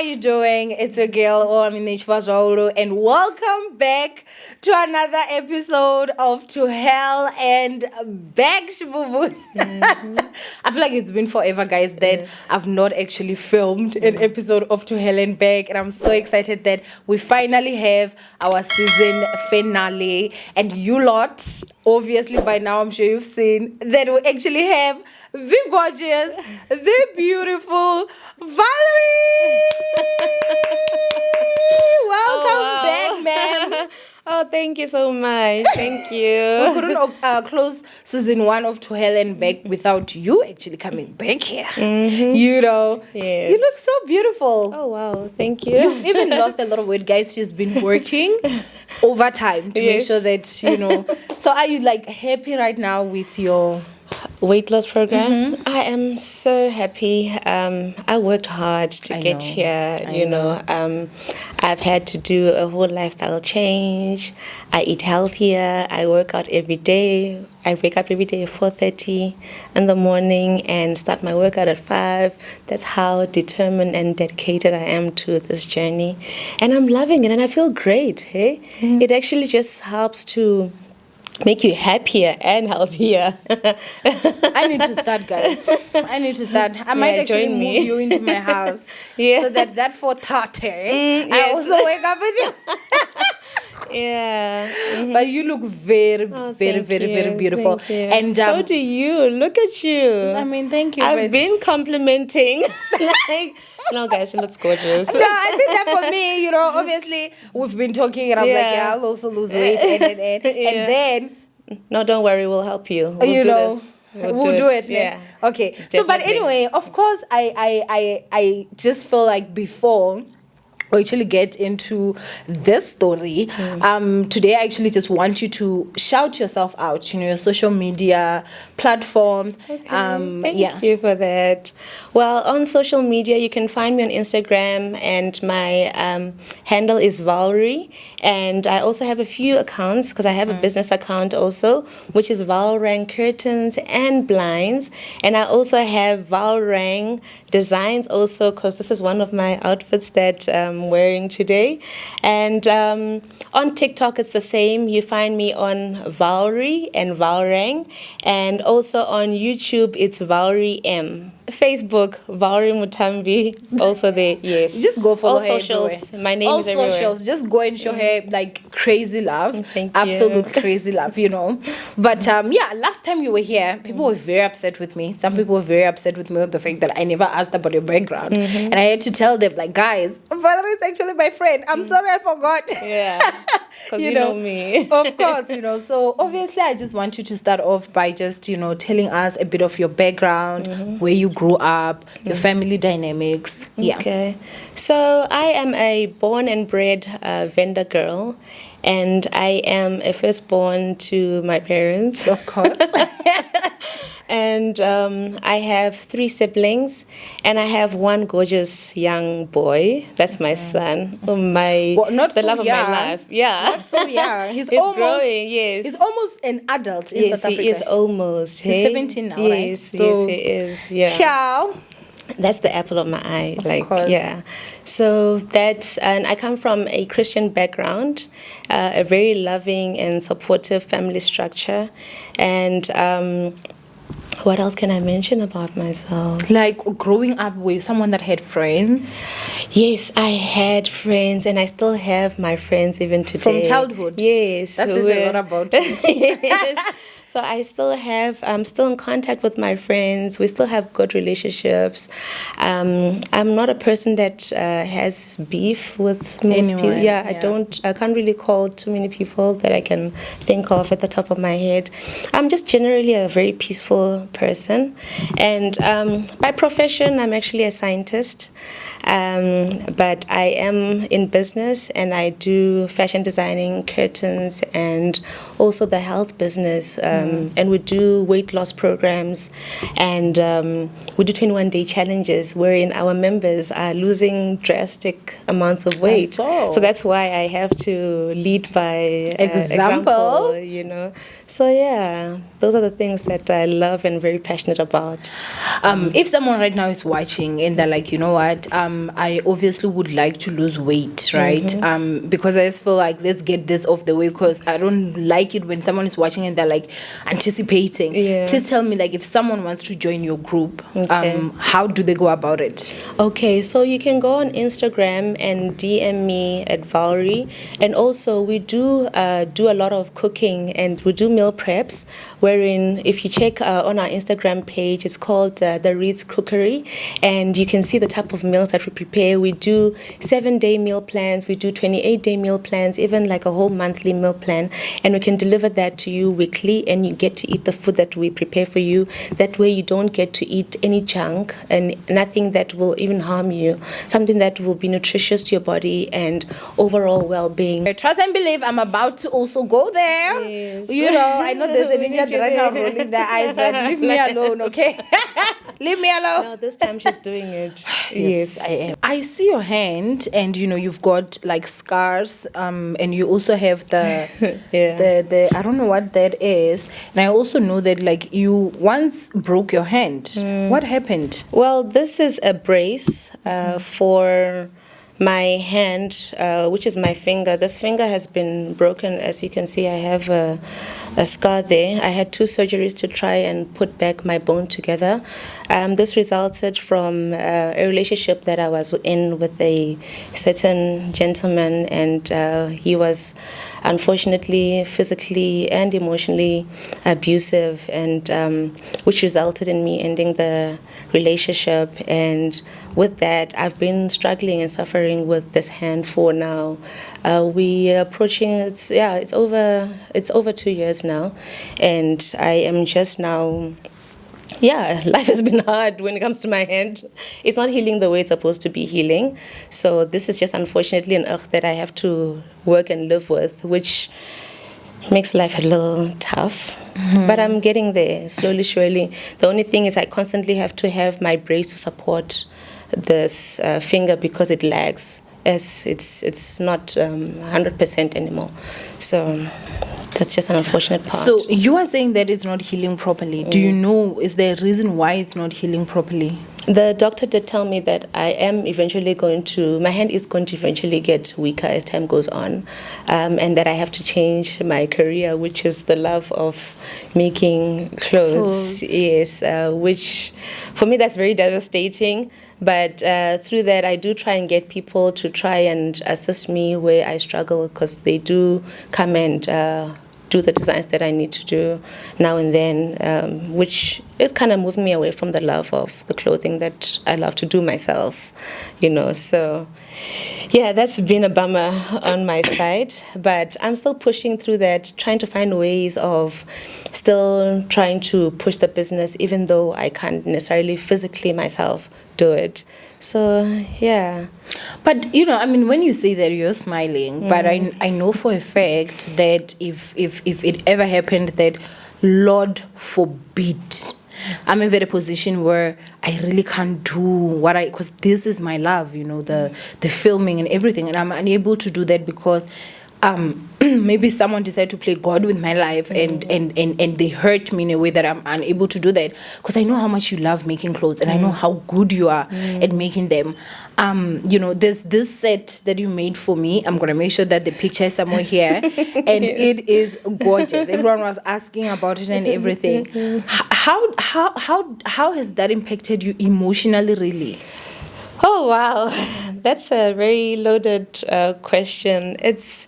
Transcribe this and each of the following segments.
you doing? It's your girl, Owamie, and welcome back to another episode of To Hell and Back, Shibubu. I feel like it's been forever, guys, that I've not actually filmed an episode of To Hell and Back, and I'm so excited that we finally have our season finale. And you lot, obviously by now I'm sure you've seen that we actually have the gorgeous, the beautiful Valerie! Welcome back, ma'am. Oh, thank you so much. Thank you. We couldn't close season 1 of To Hell and Back without you actually coming back here. Mm-hmm. You know, yes. You look so beautiful. Oh, wow. Thank you. You've even lost a lot of weight, guys. She's been working overtime to make sure that, you know. So are you like happy right now with your weight loss programs? I am so happy. I worked hard to get here. I've had to do a whole lifestyle change. I eat healthier. I work out every day. I wake up every day at 4:30 in the morning and start my workout at 5. That's how determined and dedicated I am to this journey. And I'm loving it and I feel great. Hey? It actually just helps to make you happier and healthier. I need to start, guys. I need to start. I might actually move you into my house. So that 4:30, I also wake up with you. But you look very beautiful. Thank you. And so do you. Look at you. I mean, thank you. I've been complimenting. No, guys, she looks gorgeous. No, I think that for me, you know, obviously we've been talking and I'm like, I'll also lose weight and then no, don't worry, we'll help you. We'll do this. We'll do it. Yeah. Okay. Definitely. So, but anyway, of course, I just feel like before we actually get into this story, today I actually just want you to shout yourself out, you know, your social media platforms. Okay. Thank you for that. Well, on social media, you can find me on Instagram, and my handle is Valerie. And I also have a few accounts because I have a business account also, which is Valrang Curtains and Blinds. And I also have Valrang Designs also because this is one of my outfits that I'm wearing today. And on TikTok, it's the same. You find me on Valerie and Valrang. And also on YouTube, it's Valerie M. Facebook, Valerie Mutambi, also there, yes. Just go follow all her socials. Everywhere. My name all is everywhere. Socials. Just go and show her like crazy love. Thank Absolute you. crazy love, you know. But last time you were here, people were very upset with me. Some people were very upset with me with the fact that I never asked about your background. And I had to tell them, like, guys, Valerie is actually my friend. I'm sorry I forgot. Yeah, because you know me. Of course, you know. So obviously I just want you to start off by just, you know, telling us a bit of your background, where you grew up, your family dynamics. Okay. So I am a born and bred Venda girl, and I am a firstborn to my parents. Of course. And I have 3 siblings, and I have one gorgeous young boy. That's my son, the love of my life. Yeah, not so young. He's almost growing. Yes, he's almost an adult in South Africa. He is almost. He's 17 now, right? Yes, he is. Yeah. Ciao. That's the apple of my eye. Of course. Yeah. So and I come from a Christian background, a very loving and supportive family structure, and. What else can I mention about myself? Like growing up with someone that had friends? Yes, I had friends, and I still have my friends even today. From childhood? Yes. That says a lot about you. Yes. So I'm still in contact with my friends. We still have good relationships. I'm not a person that has beef with most people. I can't really call too many people that I can think of at the top of my head. I'm just generally a very peaceful person. And by profession, I'm actually a scientist. But I am in business, and I do fashion designing, curtains, and also the health business. And we do weight loss programs, and we do 21-day challenges wherein our members are losing drastic amounts of weight. So that's why I have to lead by example, you know. So yeah, those are the things that I love and very passionate about. If someone right now is watching and they're like, you know what, I obviously would like to lose weight, right? Because I just feel like let's get this off the way, because I don't like it when someone is watching and they're like anticipating. Yeah. Please tell me, like, if someone wants to join your group, Okay. how do they go about it? Okay, so you can go on Instagram and DM me at Valerie. And also, we do do a lot of cooking, and we do meal preps, wherein if you check on our Instagram page, it's called The Reed's Cookery, and you can see the type of meals that we prepare. We do 7-day meal plans, we do 28-day meal plans, even like a whole monthly meal plan, and we can deliver that to you weekly, and you get to eat the food that we prepare for you. That way you don't get to eat any junk and nothing that will even harm you, something that will be nutritious to your body and overall well-being. I trust and believe I'm about to also go there. Yes. You know, I know there's an Indian right now rolling their eyes, but leave me alone, okay? Leave me alone. No, this time she's doing it. Yes, I am. I see your hand, and you know you've got like scars, and you also have the the I don't know what that is, and I also know that like you once broke your hand. What happened? Well, this is a brace for my hand, which is my finger. This finger has been broken. As you can see, I have a scar there. I had 2 surgeries to try and put back my bone together. This resulted from a relationship that I was in with a certain gentleman, and he was unfortunately physically and emotionally abusive, and which resulted in me ending the relationship. And with that, I've been struggling and suffering with this hand for now. We are approaching it's over 2 years now, and I am just now. Yeah, life has been hard when it comes to my hand. It's not healing the way it's supposed to be healing. So this is just unfortunately an urge that I have to work and live with, which makes life a little tough. But I'm getting there slowly, surely. The only thing is I constantly have to have my brace to support this finger because it lags, as it's not 100% anymore. So that's just an unfortunate part. So you are saying that it's not healing properly. Do you know, is there a reason why it's not healing properly? The doctor did tell me that my hand is going to eventually get weaker as time goes on, and that I have to change my career, which is the love of making clothes. Yes, which for me that's very devastating. But through that, I do try and get people to try and assist me where I struggle, because they do come and do the designs that I need to do now and then, which is kind of moving me away from the love of the clothing that I love to do myself, you know. So, yeah, that's been a bummer on my side, but I'm still pushing through that, trying to find ways of still trying to push the business, even though I can't necessarily physically myself do it. So, yeah. But, you know, I mean, when you say that, you're smiling, but I know for a fact that if it ever happened that, Lord forbid, I'm in a position where I really can't do because this is my love, you know, the filming and everything, and I'm unable to do that because maybe someone decided to play God with my life, and they hurt me in a way that I'm unable to do that, because I know how much you love making clothes, and I know how good you are at making them. You know, there's this set that you made for me. I'm gonna make sure that the picture is somewhere here, and it is gorgeous. Everyone was asking about it and everything. How has that impacted you emotionally, really? Oh wow, that's a very loaded question. It's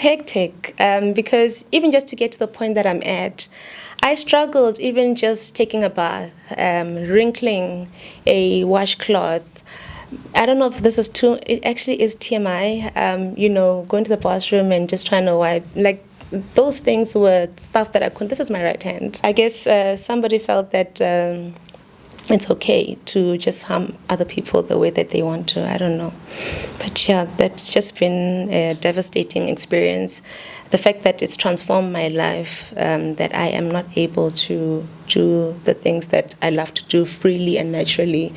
hectic because even just to get to the point that I'm at, I struggled even just taking a bath, wrinkling a washcloth. I don't know if this is too. It actually is TMI. You know, going to the bathroom and just trying to wipe, like, those things were stuff that I couldn't. This is my right hand. I guess somebody felt that. It's okay to just harm other people the way that they want to. I don't know. But yeah, that's just been a devastating experience. The fact that it's transformed my life, that I am not able to do the things that I love to do freely and naturally.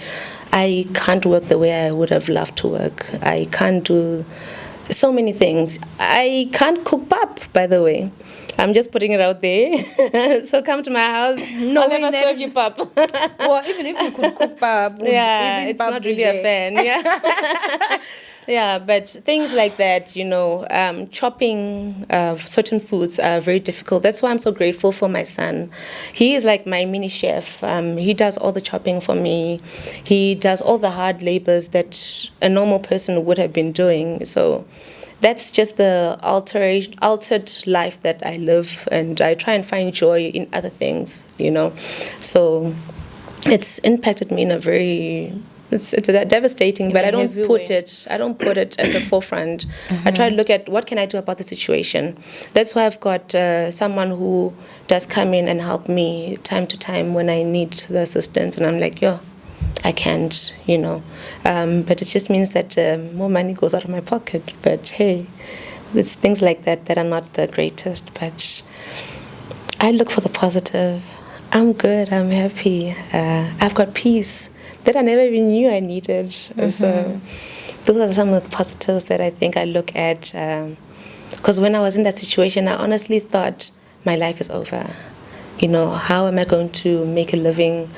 I can't work the way I would have loved to work. I can't do so many things. I can't cook pap, by the way. I'm just putting it out there. So come to my house. No, I'll never serve you pap. Well, even if you could cook pap, Yeah, even it's pap not be really there. a fan. Yeah. Yeah, but things like that, chopping certain foods are very difficult. That's why I'm so grateful for my son. He is like my mini chef. He does all the chopping for me. He does all the hard labors that a normal person would have been doing. So that's just the altered life that I live, and I try and find joy in other things. So it's impacted me in a very it's devastating, but I don't put it as a forefront. I try to look at what can I do about the situation. That's why I've got someone who does come in and help me time to time when I need the assistance, and I'm like, I can't. But it just means that more money goes out of my pocket. But hey, it's things like that are not the greatest. But I look for the positive. I'm good. I'm happy. I've got peace that I never even knew I needed. So those are some of the positives that I think I look at. Because when I was in that situation, I honestly thought my life is over. How am I going to make a living?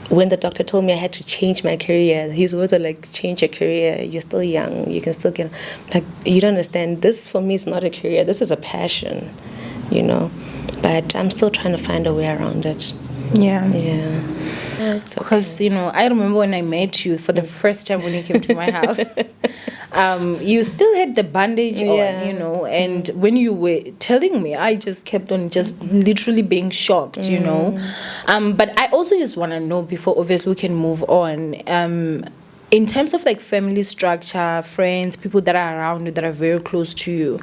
When the doctor told me I had to change my career, his words are like, change your career. You're still young. You can still get... Like, you don't understand. This, for me, is not a career. This is a passion, But I'm still trying to find a way around it. Yeah. Yeah. Because, I remember when I met you for the first time when you came to my house, you still had the bandage on, and when you were telling me, I just kept on just literally being shocked, But I also just want to know, before obviously we can move on, in terms of like family structure, friends, people that are around you, that are very close to you,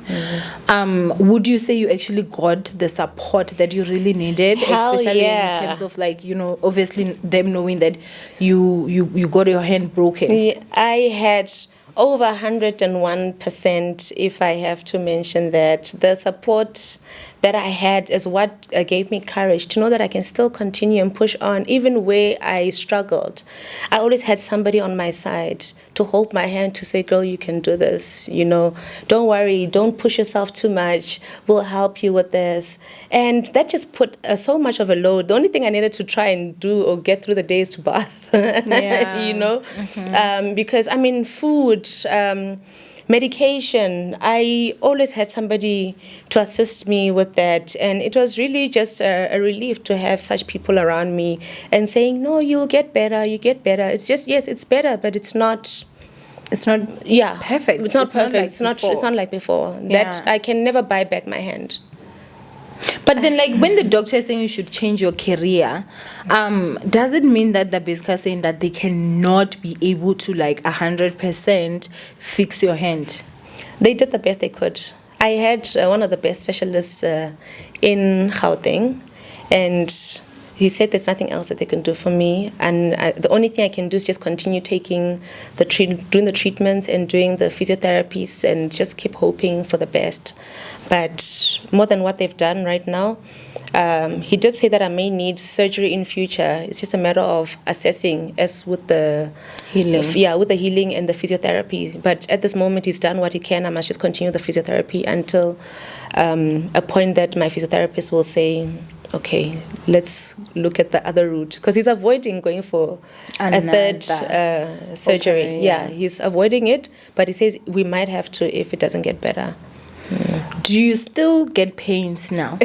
would you say you actually got the support that you really needed? Especially in terms of like, obviously them knowing that you got your hand broken. Yeah, I had over 101%, if I have to mention that. The support that I had is what gave me courage to know that I can still continue and push on, even where I struggled. I always had somebody on my side to hold my hand, to say, girl, you can do this, don't worry, don't push yourself too much, we'll help you with this. And that just put so much of a load. The only thing I needed to try and do or get through the day is to bath, because food, medication, I always had somebody to assist me with that, and it was really just a relief to have such people around me and saying, no, you'll get better, it's just, yes, it's better, but it's not perfect. It's not perfect. It's not like before. That I can never buy back my hand. But then, like, when the doctor is saying you should change your career, does it mean that they're basically saying that they cannot be able to, like, 100% fix your hand? They did the best they could. I had one of the best specialists in Gauteng, and he said there's nothing else that they can do for me, and the only thing I can do is just continue doing the treatments and doing the physiotherapies and just keep hoping for the best. But more than what they've done right now, he did say that I may need surgery in future. It's just a matter of assessing, as with the healing. With the healing and the physiotherapy. But at this moment, he's done what he can. I must just continue the physiotherapy until a point that my physiotherapist will say, okay, let's look at the other route. Because he's avoiding going for a third surgery. Okay, yeah, he's avoiding it, but he says we might have to if it doesn't get better. Do you still get pains now?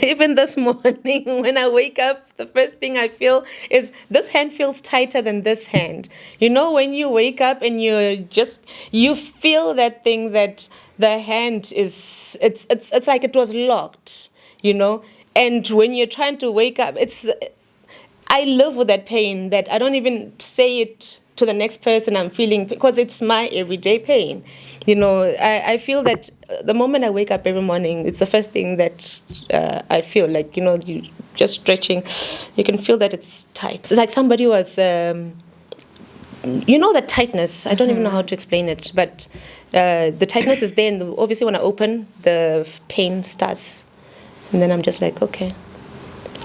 Even this morning when I wake up, the first thing I feel is this hand feels tighter than this hand. When you wake up and you feel that thing that the hand is, it's like it was locked, And when you're trying to wake up, I live with that pain that I don't even say it to the next person I'm feeling, because it's my everyday pain. I feel that the moment I wake up every morning, it's the first thing that I feel like, you just stretching, you can feel that it's tight. It's like somebody was, the tightness, I don't even know how to explain it, but the tightness is there, and obviously when I open, the pain starts. And then I'm just like, okay.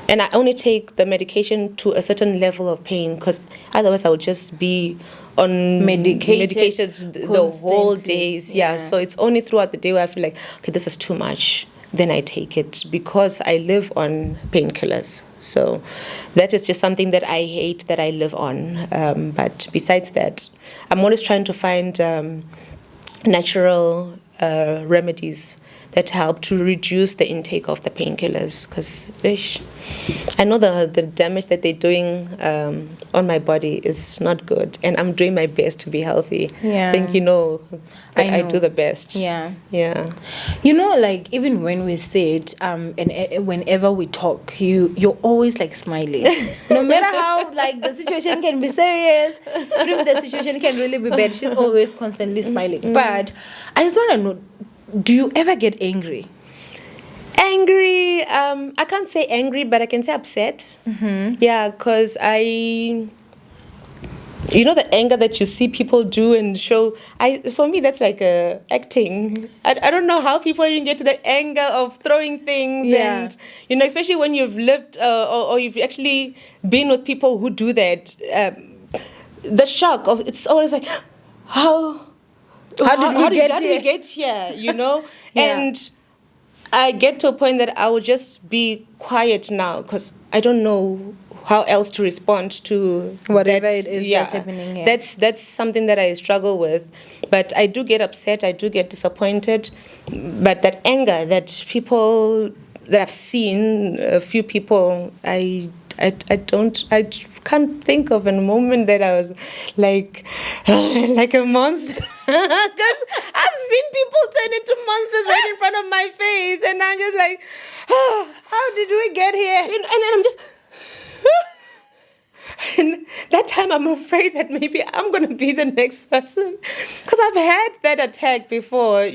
And I only take the medication to a certain level of pain, because otherwise I would just be on medicated the whole days. Yeah, so it's only throughout the day where I feel like, okay, this is too much. then I take it because I live on painkillers. So that is just something that I hate that I live on. But besides that, I'm always trying to find natural remedies that help to reduce the intake of the painkillers, because I know the damage that they're doing on my body is not good, and I'm doing my best to be healthy. Yeah. I think I do the best. Yeah. Yeah. Like even when we sit and whenever we talk, you're always like smiling. No matter how like the situation can be serious, even if the situation can really be bad, she's always constantly smiling. But I just want to know, do you ever get angry? Angry, I can't say angry, but I can say upset. Yeah, because the anger that you see people do and show, for me, that's like acting. I don't know how people even get to that anger of throwing things. Yeah. And, especially when you've lived or you've actually been with people who do that, the shock of, it's always like, how did we get here? Yeah. And I get to a point that I will just be quiet now because I don't know how else to respond to whatever it is that's happening here. That's something that I struggle with. But I do get upset, I do get disappointed. But that anger that I've seen, a few people, I can't think of a moment that I was like a monster. Because I've seen people turn into monsters right in front of my face, and I'm just like, how did we get here? And I'm just. And that time I'm afraid that maybe I'm going to be the next person. Because I've had that attack before,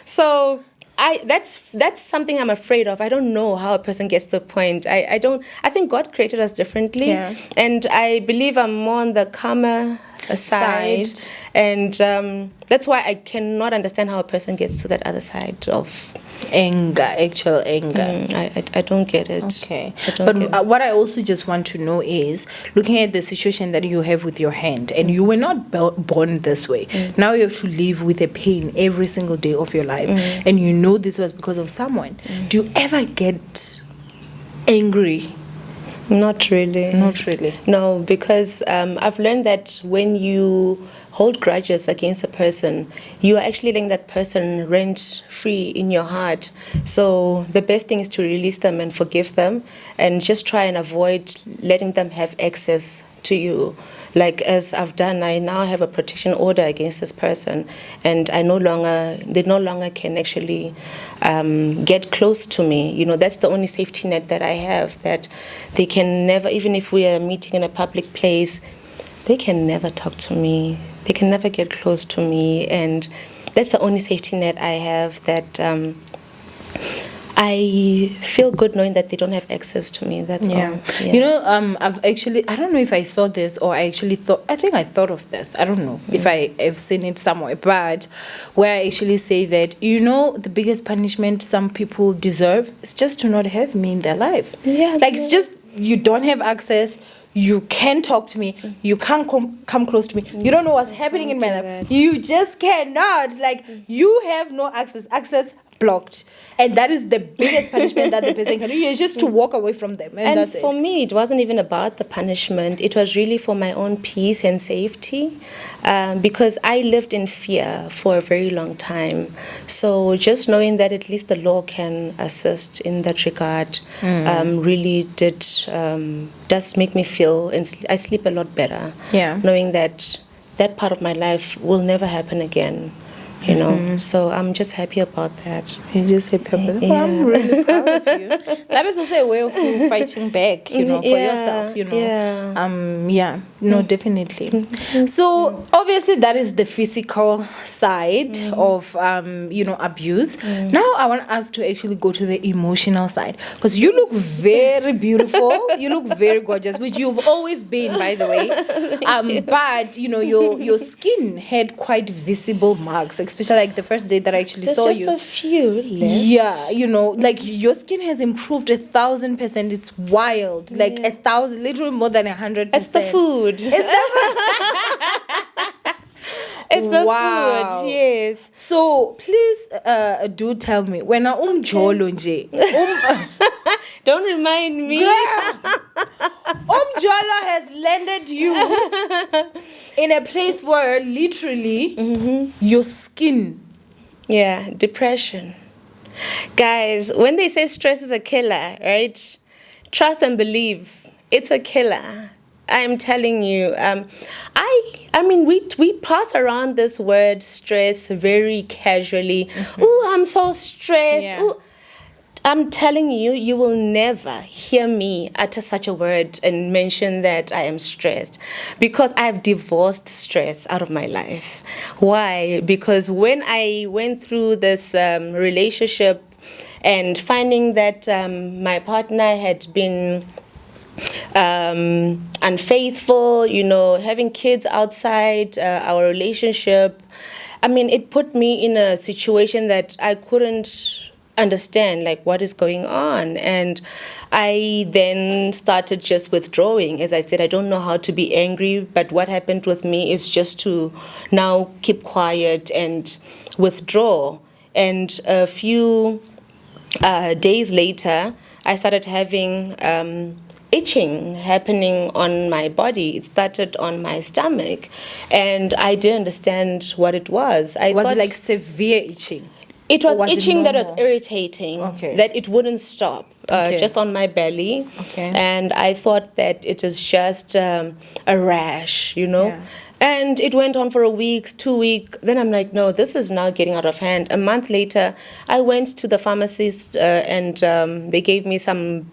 So that's something I'm afraid of. I don't know how a person gets to the point. I think God created us differently. Yeah. And I believe I'm more on the calmer side. And that's why I cannot understand how a person gets to that other side of actual anger. I don't get it. Okay. But what I also just want to know is, looking at the situation that you have with your hand, and you were not born this way. Now you have to live with a pain every single day of your life. And this was because of someone. Do you ever get angry? Not really. Not really. No, because I've learned that when you hold grudges against a person, you are actually letting that person rent free in your heart. So the best thing is to release them and forgive them, and just try and avoid letting them have access to you. Like as I've done, I now have a protection order against this person, and they no longer can actually get close to me. That's the only safety net that I have, that they can never, even if we are meeting in a public place, they can never talk to me. They can never get close to me, and that's the only safety net I have, that I feel good knowing that they don't have access to me. That's all. Yeah. I've actually, I don't know if I saw this or I thought of this. I don't know if I have seen it somewhere, but where I actually say that, the biggest punishment some people deserve is just to not have me in their life. Yeah. Like, it's just, you don't have access. You can't talk to me. You can't come close to me. You don't know what's happening in my life. You just cannot. Like, you have no access. Access blocked. And that is the biggest punishment that the person can do. Is just to walk away from them. And that's for it. me, it wasn't even about the punishment. It was really for my own peace and safety, because I lived in fear for a very long time. So just knowing that at least the law can assist in that regard really does make me feel, I sleep a lot better. Yeah. Knowing that part of my life will never happen again. So I'm just happy about that. You're just happy about that? Yeah. Well, I'm really proud of you. That is also a way of you fighting back, for yourself, Yeah. No, definitely. So obviously that is the physical side of, abuse. Now I want us to actually go to the emotional side, because you look very beautiful. You look very gorgeous, which you've always been, by the way. But, your skin had quite visible marks, especially like the first day that I actually saw you. There's just a few left. Yeah, like your skin has improved 1,000%. It's wild. Like 1,000, literally more than 100%. It's the food. It's the Wow. food, yes. So please do tell me when umjolo nje. Don't remind me. Umjolo has landed you in a place where literally your skin. Yeah, depression. Guys, when they say stress is a killer, right? Trust and believe, it's a killer. I'm telling you. I mean, we pass around this word stress very casually. Ooh, I'm so stressed. Yeah. Ooh. I'm telling you, you will never hear me utter such a word and mention that I am stressed, because I've divorced stress out of my life. Why? Because when I went through this relationship and finding that my partner had been unfaithful, having kids outside our relationship, I mean, it put me in a situation that I couldn't understand like what is going on, and I then started just withdrawing. As I said, I don't know how to be angry, but what happened with me is just to now keep quiet and withdraw. And a few days later, I started having itching happening on my body. It started on my stomach, and I didn't understand what it was. Was it like severe itching? It was Or was it itching that was normal? irritating, Okay. that it wouldn't stop, Okay. just on my belly. Okay. And I thought that it was just a rash, Yeah. And it went on for a week, 2 weeks. Then I'm like, no, this is now getting out of hand. A month later, I went to the pharmacist and they gave me some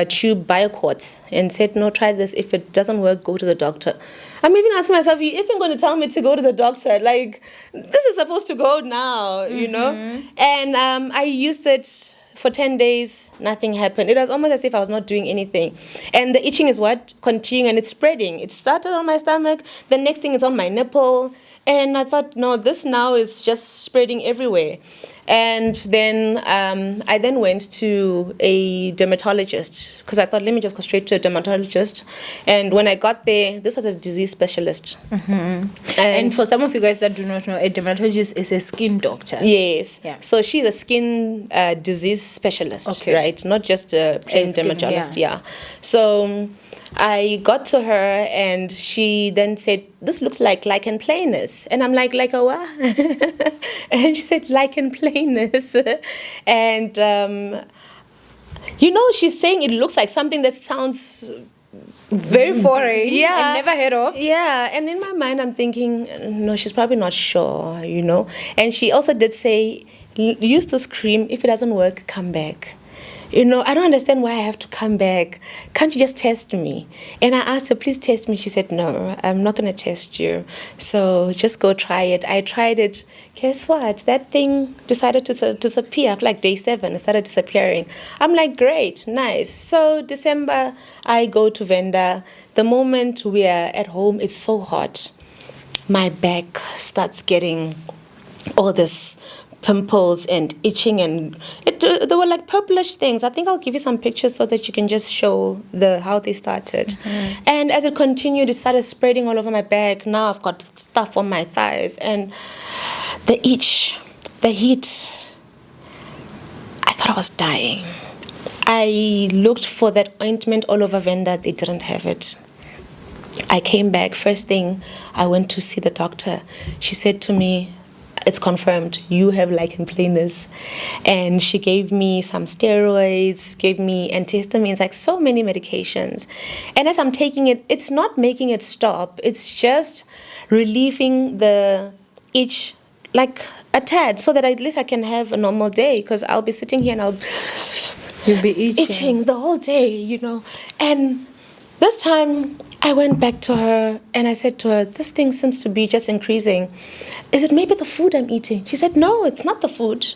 tube Biocords and said, no, try this. If it doesn't work, go to the doctor. I'm even asking myself, you even going to tell me to go to the doctor? Like, this is supposed to go now, And I used it for 10 days, nothing happened. It was almost as if I was not doing anything. And the itching is what? Continuing, and it's spreading. It started on my stomach. The next thing is on my nipple. And I thought, no, this now is just spreading everywhere. And then I then went to a dermatologist, because I thought, let me just go straight to a dermatologist. And when I got there, this was a disease specialist. And for some of you guys that do not know, a dermatologist is a skin doctor. Yes. Yeah. So she's a skin disease specialist, Okay. right? Not just a plain Skin, dermatologist. Yeah. So I got to her and she then said, this looks like lichen planus. And I'm like a what? And she said, lichen planus. And, she's saying it looks like something that sounds Very foreign. Yeah. I never heard of. Yeah, and in my mind, I'm thinking, no, she's probably not sure, And she also did say, use this cream. If it doesn't work, come back. I don't understand why I have to come back. Can't you just test me? And I asked her, please test me. She said, no, I'm not going to test you. So just go try it. I tried it. Guess what? That thing decided to disappear. After like day 7, it started disappearing. I'm like, great, nice. So December, I go to Venda. The moment we are at home, it's so hot. My back starts getting all this pimples and itching, and there were like purplish things. I think I'll give you some pictures so that you can just show how they started. And as it continued, it started spreading all over my back. Now I've got stuff on my thighs, and the itch, the heat. I thought I was dying. I looked for that ointment all over Venda. They didn't have it. I came back. First thing, I went to see the doctor. She said to me, it's confirmed, you have lichen planus. And she gave me some steroids, gave me antihistamines, like so many medications. And as I'm taking it, it's not making it stop. It's just relieving the itch like a tad, so that at least I can have a normal day, because I'll be sitting here and You'll be itching the whole day, And this time, I went back to her and I said to her, this thing seems to be just increasing. Is it maybe the food I'm eating? She said, no, it's not the food.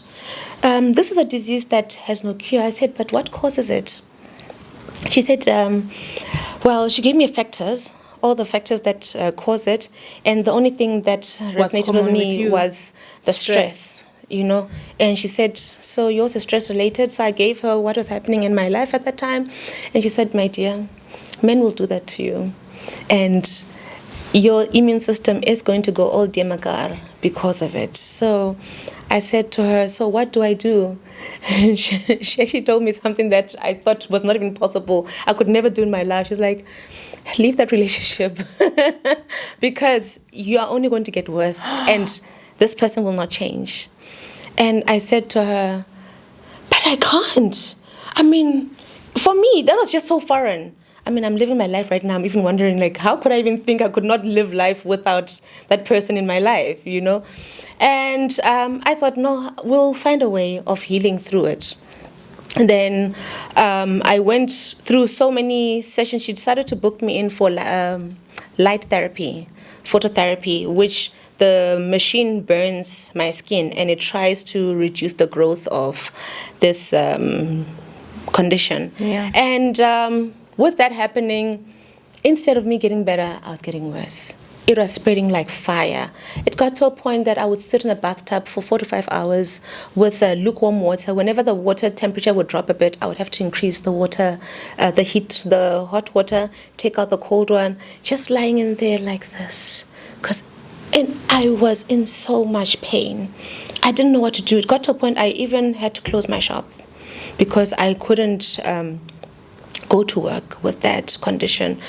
This is a disease that has no cure. I said, but what causes it? She said, she gave me factors, all the factors that cause it. And the only thing that resonated with me was the stress. And she said, so yours is stress related? So I gave her what was happening in my life at that time. And she said, my dear, men will do that to you. And your immune system is going to go all demagar because of it. So I said to her, so what do I do? She actually told me something that I thought was not even possible. I could never do in my life. She's like, leave that relationship because you are only going to get worse and this person will not change. And I said to her, but I can't. I mean, for me, that was just so foreign. I mean, I'm living my life right now. I'm even wondering, like, how could I even think I could not live life without that person in my life, you know? And I thought, no, we'll find a way of healing through it. And then I went through so many sessions. She decided to book me in for light therapy, phototherapy, which the machine burns my skin and it tries to reduce the growth of this condition. Yeah. And with that happening, instead of me getting better, I was getting worse. It was spreading like fire. It got to a point that I would sit in a bathtub for 4 to 5 hours with lukewarm water. Whenever the water temperature would drop a bit, I would have to increase the water, the heat, the hot water, take out the cold one, just lying in there like this. And I was in so much pain. I didn't know what to do. It got to a point I even had to close my shop because I couldn't go to work with that condition.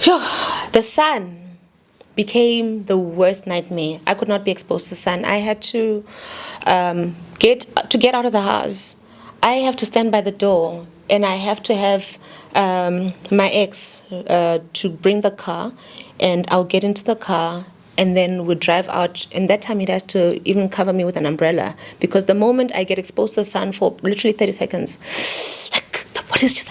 The sun became the worst nightmare. I could not be exposed to sun. I had to get out of the house. I have to stand by the door, and I have to have my ex to bring the car, and I'll get into the car, and then we drive out. And that time, it has to even cover me with an umbrella because the moment I get exposed to the sun for literally 30 seconds, like the body's just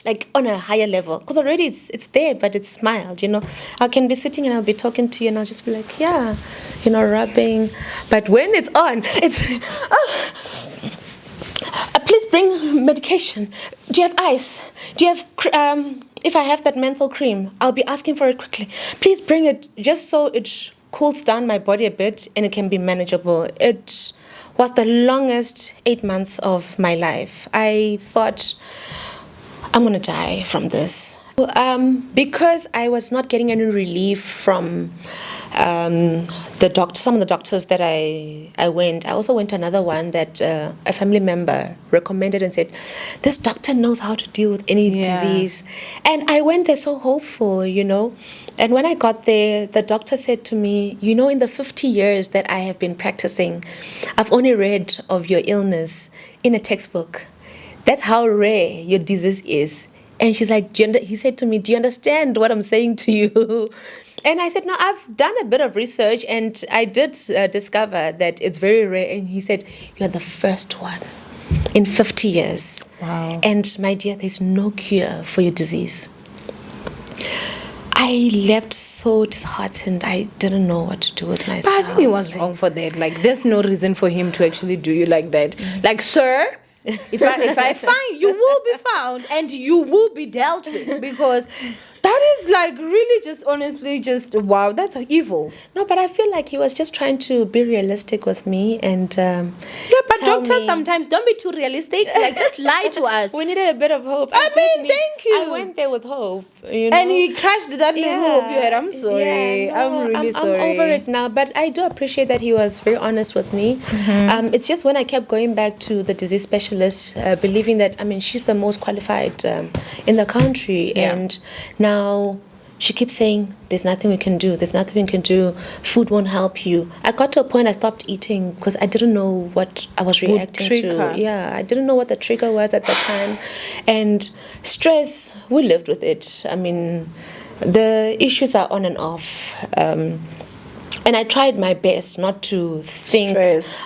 like on a higher level because already it's there, but it's mild, you know. I can be sitting and I'll be talking to you and I'll just be like, yeah, you know, rubbing. But when it's on, it's please bring medication. Do you have ice? Do you have if I have that menthol cream, I'll be asking for it quickly. Please bring it just so it cools down my body a bit and it can be manageable. It was the longest 8 months of my life. I thought, I'm going to die from this. Because I was not getting any relief from some of the doctors that I went. I also went to another one that a family member recommended and said, this doctor knows how to deal with any disease. And I went there so hopeful, you know. And when I got there, the doctor said to me, you know, in the 50 years that I have been practicing, I've only read of your illness in a textbook. That's how rare your disease is. And she's like, he said to me, do you understand what I'm saying to you? And I said, no, I've done a bit of research and I did discover that it's very rare. And he said, you're the first one in 50 years. Wow. And my dear, there's no cure for your disease. I left so disheartened. I didn't know what to do with myself. But I think he was wrong for that. Like, there's no reason for him to actually do you like that. Like, sir, if I find, you will be found and you will be dealt with, because that is like really just honestly just wow, that's evil. No, but I feel like he was just trying to be realistic with me and yeah, but doctors sometimes don't be too realistic. Like, just lie to us. We needed a bit of hope. I mean, thank you. I went there with hope, you know. And he crushed that little hope you had. I'm sorry. Yeah, no, I'm really sorry. I'm over it now, but I do appreciate that he was very honest with me. Mm-hmm. It's just when I kept going back to the disease specialist, believing that, I mean, she's the most qualified in the country, and now she keeps saying, there's nothing we can do, there's nothing we can do, food won't help you. I got to a point I stopped eating because I didn't know what I was reacting to. Yeah, I didn't know what the trigger was at that time. And stress, we lived with it. I mean, the issues are on and off. And I tried my best not to think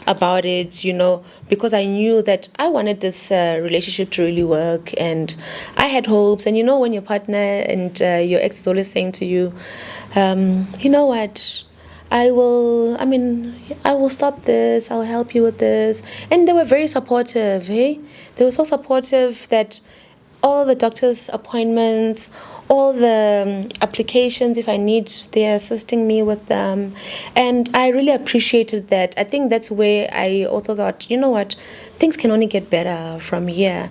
about it, you know, because I knew that I wanted this relationship to really work, and I had hopes. And you know, when your partner and your ex is always saying to you, you know what, I will stop this, I'll help you with this. And they were very supportive, hey? They were so supportive that all the doctor's appointments, all the applications. If I need, they're assisting me with them. And I really appreciated that. I think that's where I also thought, you know what, things can only get better from here.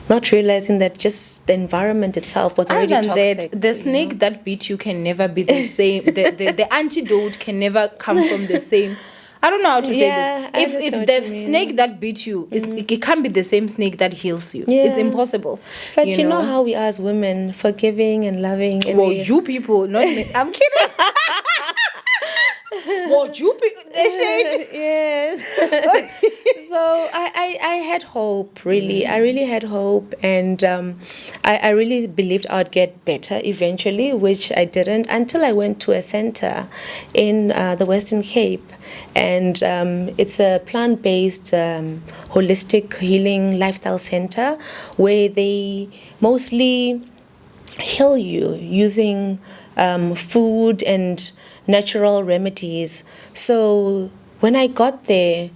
Not realizing that just the environment itself was already Other than toxic. that, the snake that bit you can never be the same. The antidote can never come from the same. I don't know how to say Yeah, I this. understand If what the you mean. snake that bit you it can't be the same snake that heals you. Yeah. It's impossible. But you know how we are as women, forgiving and loving. And Well, you people, not me. I'm kidding. Well, you people, they said. Yes. So I had hope, really. I really had hope, and I really believed I would get better eventually, which I didn't until I went to a center in the Western Cape. And it's a plant-based holistic healing lifestyle center where they mostly heal you using food and natural remedies. So when I got there,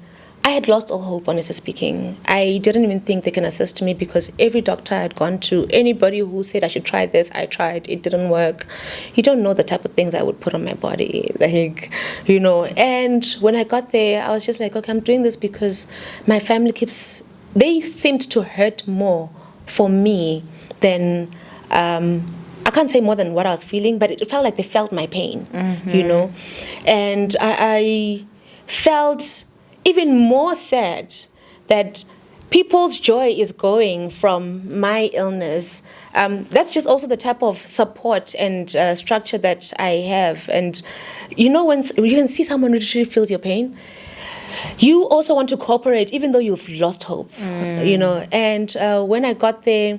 I had lost all hope, honestly speaking. I didn't even think they can assist me because every doctor I had gone to, anybody who said I should try this, I tried. It didn't work. You don't know the type of things I would put on my body, And when I got there, I was just like, okay, I'm doing this because my family they seemed to hurt more for me than... I can't say more than what I was feeling, but it felt like they felt my pain, And I felt even more sad that people's joy is going from my illness. That's just also the type of support and structure that I have. And when you can see someone literally feels your pain, you also want to cooperate even though you've lost hope, And when I got there,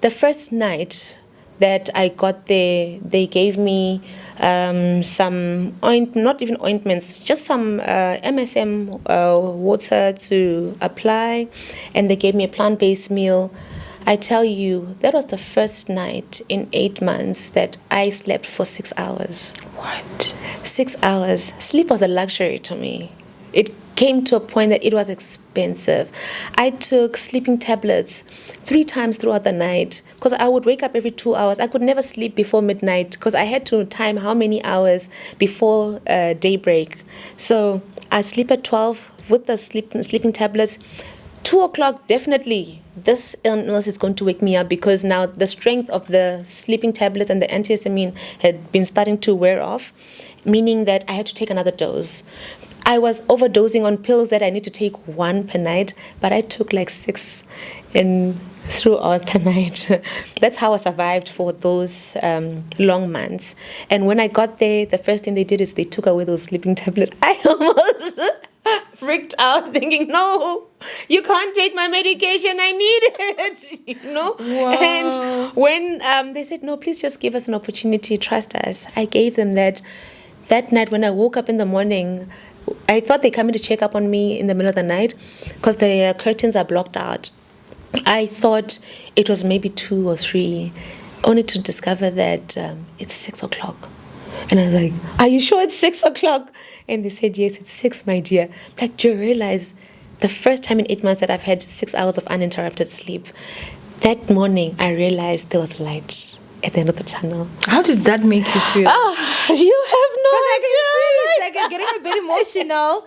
the first night that I got there, they gave me some not even ointments, just some MSM water to apply, and they gave me a plant-based meal. I tell you, that was the first night in 8 months that I slept for 6 hours. What? 6 hours. Sleep was a luxury to me. It came to a point that it was expensive. I took sleeping tablets 3 times throughout the night because I would wake up every 2 hours. I could never sleep before midnight because I had to time how many hours before daybreak. So I sleep at 12 with the sleeping tablets. 2 o'clock, definitely, this illness is going to wake me up because now the strength of the sleeping tablets and the antihistamine had been starting to wear off, meaning that I had to take another dose. I was overdosing on pills that I need to take 1 per night, but I took like 6 throughout the night. That's how I survived for those long months. And when I got there, the first thing they did is they took away those sleeping tablets. I almost freaked out thinking, no, you can't take my medication, I need it, Wow. And when they said, no, please just give us an opportunity, trust us, I gave them that. That night when I woke up in the morning, I thought they come in to check up on me in the middle of the night because the curtains are blocked out. I thought it was maybe 2 or 3, only to discover that it's 6 o'clock. And I was like, are you sure it's 6 o'clock? And they said, yes, it's 6, my dear. Like, do you realize the first time in 8 months that I've had 6 hours of uninterrupted sleep? That morning, I realized there was light at the end of the tunnel. How did that make you feel? Oh, you have no idea. Like I'm getting a bit emotional.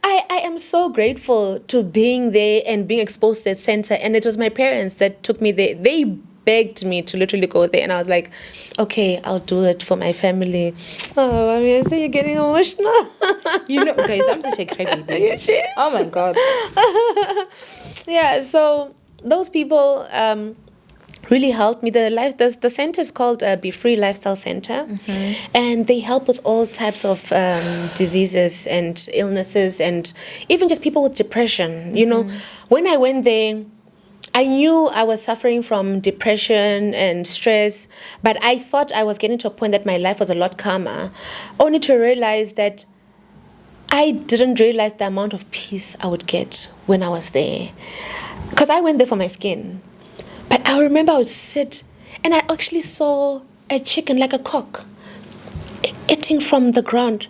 I am so grateful to being there and being exposed to that center. And it was my parents that took me there. They begged me to literally go there. And I was like, okay, I'll do it for my family. Oh, I mean, I see you're getting emotional. Guys, I'm such a crybaby. Oh my God. Yeah, so those people... really helped me. The center is called Be Free Lifestyle Center, and they help with all types of diseases and illnesses, and even just people with depression. When I went there, I knew I was suffering from depression and stress, but I thought I was getting to a point that my life was a lot calmer, only to realize that I didn't realize the amount of peace I would get when I was there, because I went there for my skin. But I remember I would sit and I actually saw a chicken, like a cock, eating from the ground.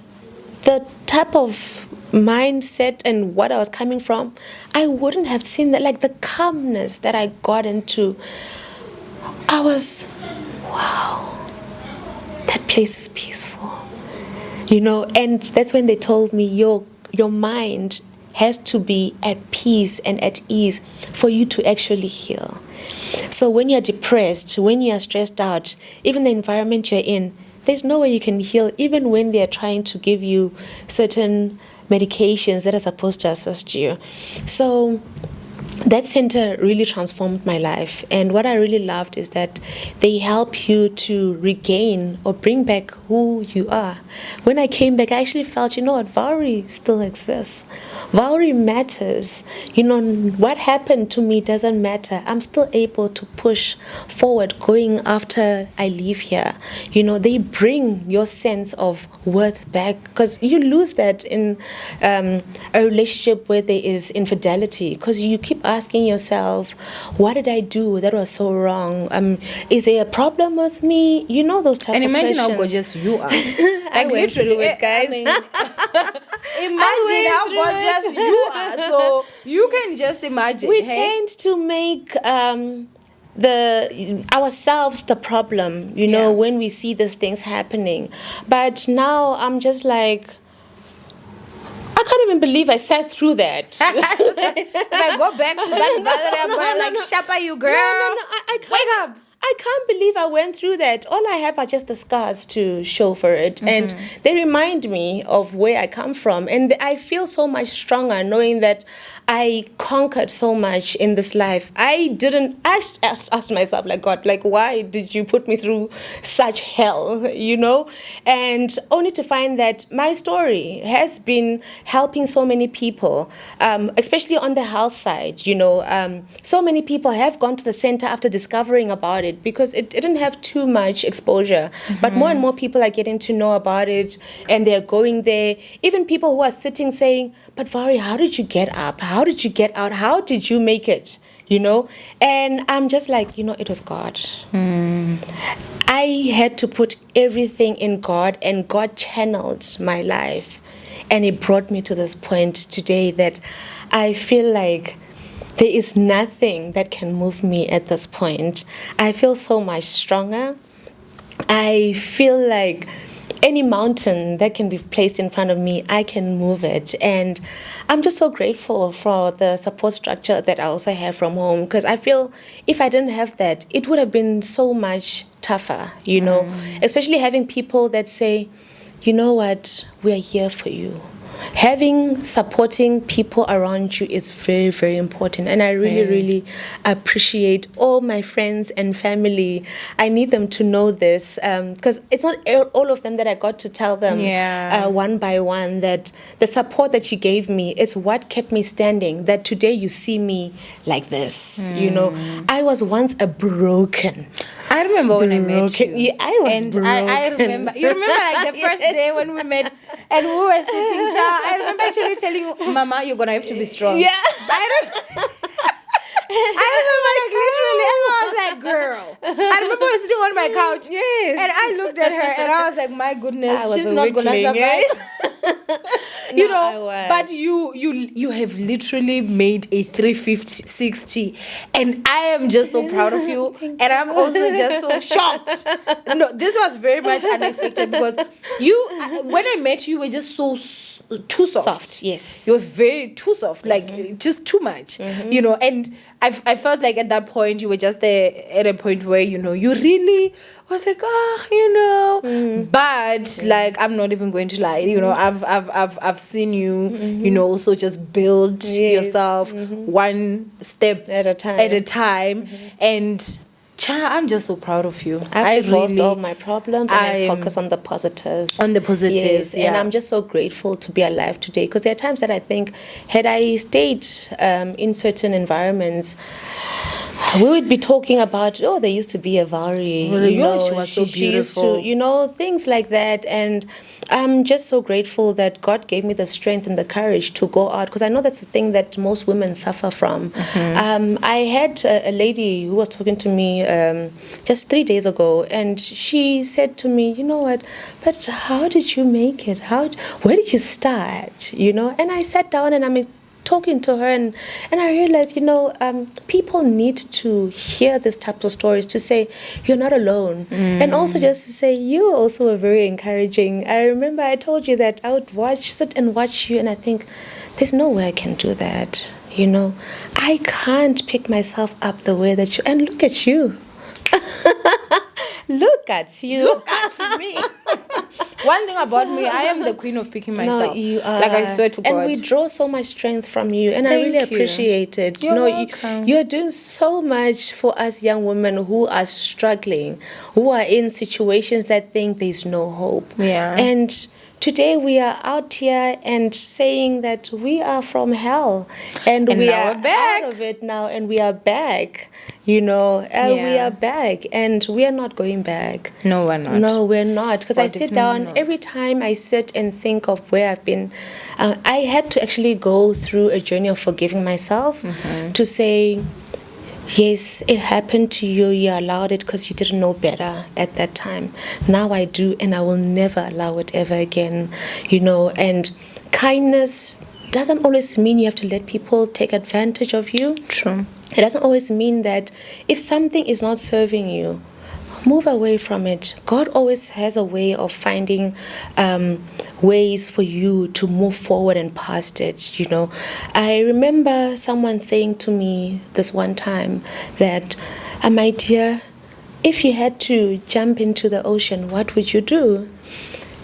The type of mindset and what I was coming from, I wouldn't have seen that. Like the calmness that I got into, I was, wow, that place is peaceful. You know, and that's when they told me your mind has to be at peace and at ease for you to actually heal. So when you're depressed, when you're stressed out, even the environment you're in, there's no way you can heal, even when they're trying to give you certain medications that are supposed to assist you. So that center really transformed my life. And what I really loved is that they help you to regain or bring back who you are. When I came back, I actually felt, you know what, Vauri still exists. Vauri matters. You know, what happened to me doesn't matter. I'm still able to push forward going after I leave here. You know, they bring your sense of worth back, because you lose that in a relationship where there is infidelity, because you keep asking yourself, what did I do that was so wrong? Is there a problem with me? You know, those type and of questions. And imagine how gorgeous you are. I went through it, guys. I mean, imagine how gorgeous you are. So you can just imagine. We tend to make ourselves the problem, you know, when we see these things happening. But now I'm just like, I can't even believe I sat through that. If I go back to that brother, I'm going to shapa you, girl. I can't, wake up. I can't believe I went through that. All I have are just the scars to show for it. And they remind me of where I come from. And I feel so much stronger knowing that I conquered so much in this life. I asked myself, like, God, like, why did you put me through such hell, you know? And only to find that my story has been helping so many people, especially on the health side, you know. So many people have gone to the center after discovering about it, because it didn't have too much exposure. But more and more people are getting to know about it, and they're going there. Even people who are sitting saying, but Vauri, how did you get up? How did you get out? How did you make it? You know? And I'm just like, you know, it was God. I had to put everything in God, and God channeled my life. And it brought me to this point today that I feel like there is nothing that can move me at this point. I feel so much stronger. I feel like any mountain that can be placed in front of me, I can move it. And I'm just so grateful for the support structure that I also have from home, because I feel if I didn't have that, it would have been so much tougher, you know, especially having people that say, you know what, we are here for you. Supporting people around you is very, very important. And I really, really appreciate all my friends and family. I need them to know this, because it's not all of them that I got to tell them one by one that the support that you gave me is what kept me standing, that today you see me like this. You know, I was once a broken. I remember when I met you. Yeah, I was broken. I remember. You remember like the first day when we met and we were sitting down. I remember actually telling you, Mama, you're gonna have to be strong. Yeah. I remember like literally, and I was like, girl. I remember I was sitting on my couch. Yes. And I looked at her and I was like, my goodness, she's not gonna weakling, survive. You know, but you have literally made a 360, and I am just so proud of you, and I'm also just so shocked. No, this was very much unexpected, because when I met you, you were just so too soft. Yes, you were very too soft, like just too much, you know. And I felt like at that point you were just at a point where, you know, you really was like, you know, but like, I'm not even going to lie, you know, I've seen you, you know, also just build yourself one step at a time, and I'm just so proud of you. I've divorced all my problems, and I focus on the positives. Yes, and I'm just so grateful to be alive today, because there are times that I think, had I stayed in certain environments, we would be talking about, there used to be a Vauri. Well, you know, she was so beautiful. She used to, you know, things like that. And I'm just so grateful that God gave me the strength and the courage to go out, because I know that's the thing that most women suffer from. I had a lady who was talking to me just 3 days ago, and she said to me, you know what, but how did you make it? Where did you start? You know, and I sat down and talking to her, and I realized, people need to hear these types of stories to say you're not alone, and also just to say you also were very encouraging. I remember I told you that I would sit and watch you, and I think there's no way I can do that. I can't pick myself up the way that you. And look at you. Look at you. Look at me. One thing about me, I am the queen of picking myself. No, you are. Like, I swear to God. And we draw so much strength from you. And I Thank really you. appreciate it. You're welcome. You're doing so much for us young women who are struggling, who are in situations that think there's no hope. Yeah. And today we are out here and saying that we are from hell, and we now are we're back. out of it now, and we are back. We are back, and we are not going back. No, we're not. No, we're not. Because I sit down not. every time I sit and think of where I've been. I had to actually go through a journey of forgiving myself to say, yes, it happened to you. You allowed it because you didn't know better at that time. Now I do, and I will never allow it ever again. And kindness doesn't always mean you have to let people take advantage of you. True. It doesn't always mean that if something is not serving you, move away from it. God always has a way of finding ways for you to move forward and past it. I remember someone saying to me this one time that, my dear, if you had to jump into the ocean, what would you do?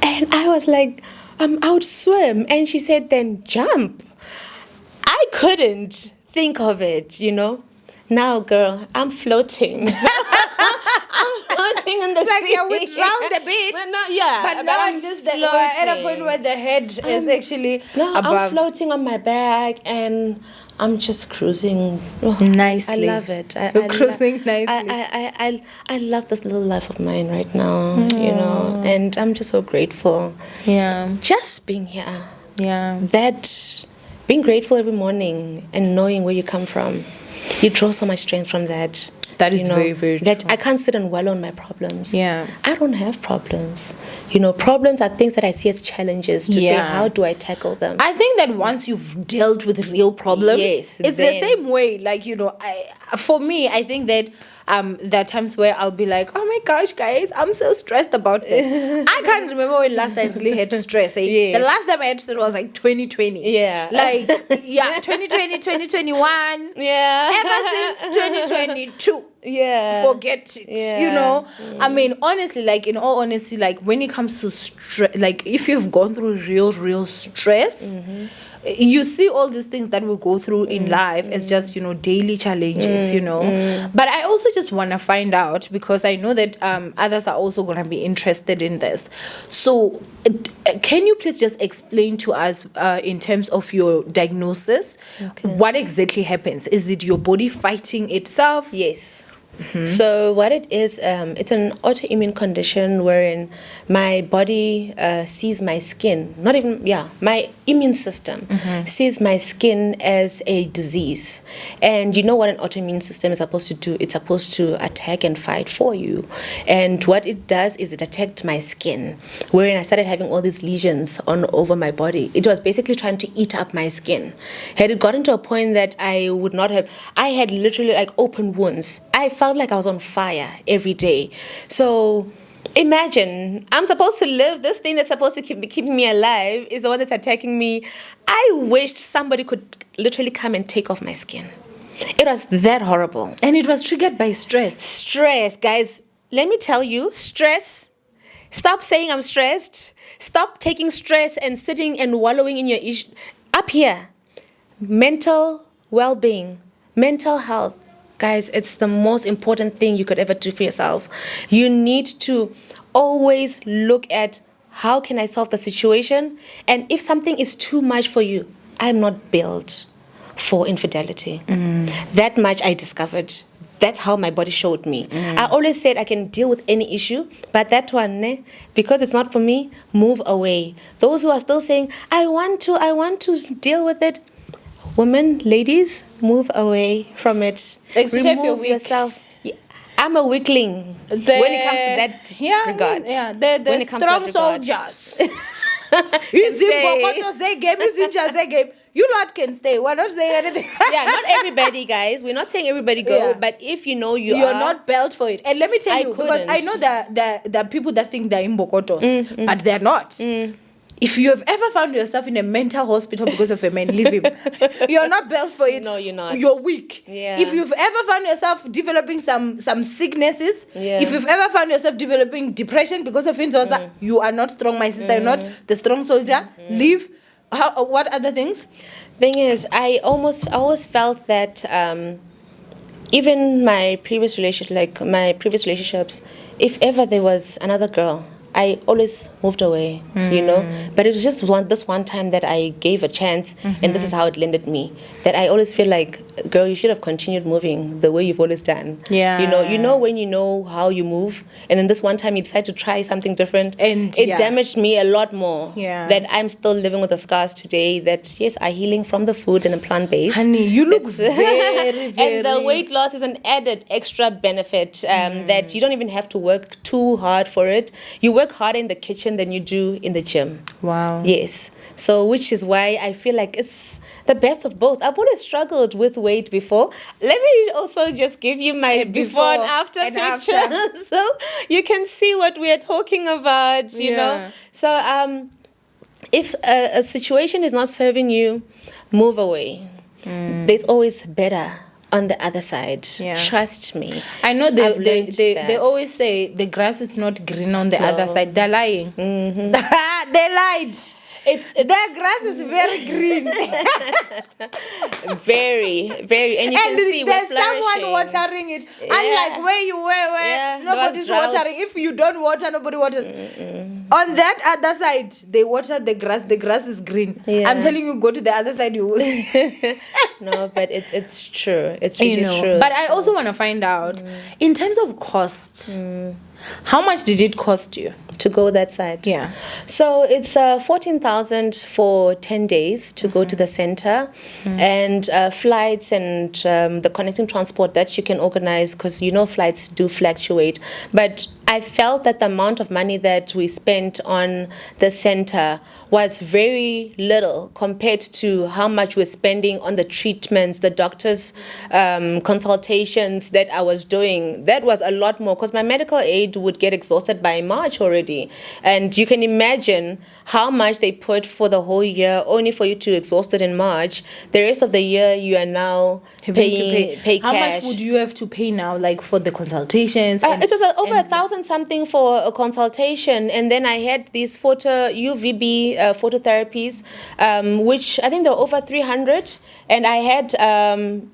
And I was like, I would swim. And she said, then jump. I couldn't think of it, Now, girl, I'm floating. I'm floating in the sea. Like, yeah, we drowned a bit. But now I'm at this, floating. we're at a point where the head is actually above. I'm floating on my back, and I'm just cruising Nicely. I love it. You're cruising nicely. I love this little life of mine right now, and I'm just so grateful. Yeah. Just being here. Yeah. That being grateful every morning and knowing where you come from, you draw so much strength from that. That is very, very true. That I can't sit and dwell on my problems. Yeah. I don't have problems. Problems are things that I see as challenges to say, how do I tackle them? I think that once you've dealt with real problems, Yes, it's the same way. Like, for me, I think that there are times where I'll be like, oh my gosh, guys, I'm so stressed about this. I can't remember when last I really had stress. Yes. The last time I had stress was like 2020. Yeah. Like, 2020, 2021. Yeah. Ever since 2022. Yeah. Forget it. Yeah. I mean, honestly, like, in all honesty, like, when it comes to stress, like, if you've gone through real stress, you see all these things that we go through in life as just, daily challenges, But I also just want to find out, because I know that others are also going to be interested in this. So can you please just explain to us in terms of your diagnosis, what exactly happens? Is it your body fighting itself? Yes. So what it is, it's an autoimmune condition wherein my body sees my skin, my immune system sees my skin as a disease. And you know what an autoimmune system is supposed to do? It's supposed to attack and fight for you. And what it does is it attacked my skin, wherein I started having all these lesions over my body. It was basically trying to eat up my skin. Had it gotten to a point that I had literally like open wounds. I felt like I was on fire every day. So imagine, I'm supposed to live. This thing that's supposed to be keeping me alive is the one that's attacking me. I wished somebody could literally come and take off my skin. It was that horrible. And it was triggered by stress. Stress, guys. Let me tell you, stress. Stop saying I'm stressed. Stop taking stress and sitting and wallowing in your issue. Up here, mental well-being, mental health. Guys, it's the most important thing you could ever do for yourself. You need to always look at how can I solve the situation? And if something is too much for you, I'm not built for infidelity. That much I discovered. That's how my body showed me. I always said I can deal with any issue, but that one, because it's not for me, move away. Those who are still saying, I want to deal with it, women, ladies, move away from it. Especially if you're Remove weak. yourself. I'm a weakling when it comes to that regard. The when it comes strong to that regard. soldiers. Izimbokotho zegame, izinja zegame. You lot can stay. We're not saying anything. Yeah, not everybody, guys. We're not saying everybody go, Yeah. but if you know you're not built for it. And let me tell you, because I know that there are people that think they're in Bokotos, but they're not. If you have ever found yourself in a mental hospital because of a man, leave him. You're not built for it. No, you're not. You're weak. Yeah. If you've ever found yourself developing some sicknesses, if you've ever found yourself developing depression because of insults, you are not strong, my sister. You're not the strong soldier. Leave. What other things? Thing is, I always felt that even my previous relationships, if ever there was another girl, I always moved away, you know. But it was just this one time that I gave a chance, and this is how it landed me. That I always feel like, girl, you should have continued moving the way you've always done. Yeah. You know when you know how you move, and then this one time you decide to try something different, and it damaged me a lot more. Yeah. That I'm still living with the scars today. That yes, are healing from the food and plant-based. Honey, you look very, very... And the weight loss is an added extra benefit that you don't even have to work too hard for it. You work harder in the kitchen than you do in the gym. Wow. Yes. So which is why I feel like it's the best of both. I've always struggled with weight before. Let me also just give you my before and after picture. So you can see what we are talking about, you know. So if a situation is not serving you, move away. There's always better on the other side. Yeah. Trust me. I know they always say the grass is not green on the other side. They're lying. They lied. Their grass is very green. Very, very. And you can see there's someone watering it. Unlike where nobody's watering. If you don't water, nobody waters. On that other side, they water the grass. The grass is green. Yeah. I'm telling you, go to the other side, you will see. No, but it's true. It's really true. But I also want to find out, in terms of costs, how much did it cost you to go that side? Yeah. So it's 14,000 for 10 days to go to the center, and flights and the connecting transport that you can organize, because you know flights do fluctuate. But I felt that the amount of money that we spent on the center was very little compared to how much we're spending on the treatments, the doctor's consultations that I was doing. That was a lot more, because my medical aid would get exhausted by March already. And you can imagine how much they put for the whole year, only for you to exhaust it in March. The rest of the year, you are now pay cash. How much would you have to pay now, like for the consultations? It was over 1,000 something for a consultation, and then I had these UVB phototherapies, which I think they were over 300, and I had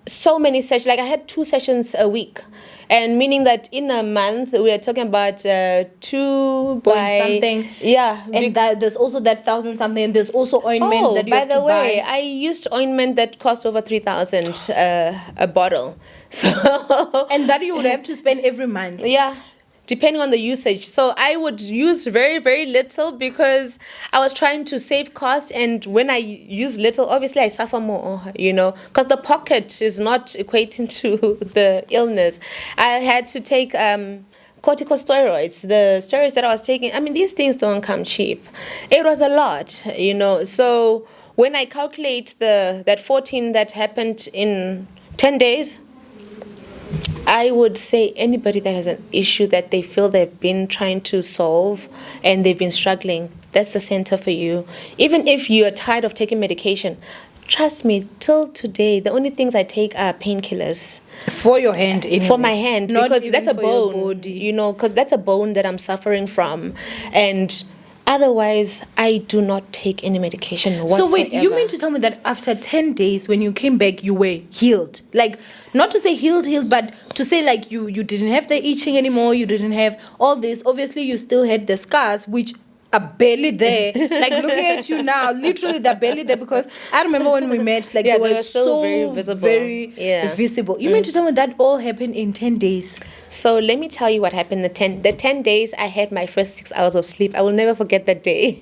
so many sessions. Like I had 2 sessions a week. And meaning that in a month, we are talking about 2 by something. Yeah. And there's also that 1,000 something. And there's also ointment that you have to buy. By the way, I used ointment that cost over 3,000 a bottle. So and that you would have to spend every month. Yeah. Depending on the usage. So I would use very, very little because I was trying to save cost. And when I use little, obviously I suffer more, you know, because the pocket is not equating to the illness. I had to take corticosteroids, the steroids that I was taking. I mean, these things don't come cheap. It was a lot, you know. So when I calculate that 14 that happened in 10 days, I would say anybody that has an issue that they feel they've been trying to solve and they've been struggling, that's the center for you. Even if you're tired of taking medication, trust me, till today, the only things I take are painkillers. For your hand, anyway. For my hand, not because that's a bone, you know, because that's a bone that I'm suffering from. And otherwise, I do not take any medication whatsoever. So wait, you mean to tell me that after 10 days, when you came back, you were healed? Like, not to say healed, but to say like you didn't have the itching anymore, you didn't have all this. Obviously, you still had the scars, which are barely there. Like, looking at you now, literally they're barely there, because I remember when we met, like, they were so very visible. Very visible. You mean to tell me that all happened in 10 days? So let me tell you what happened. The 10 days I had my first 6 hours of sleep. I will never forget that day.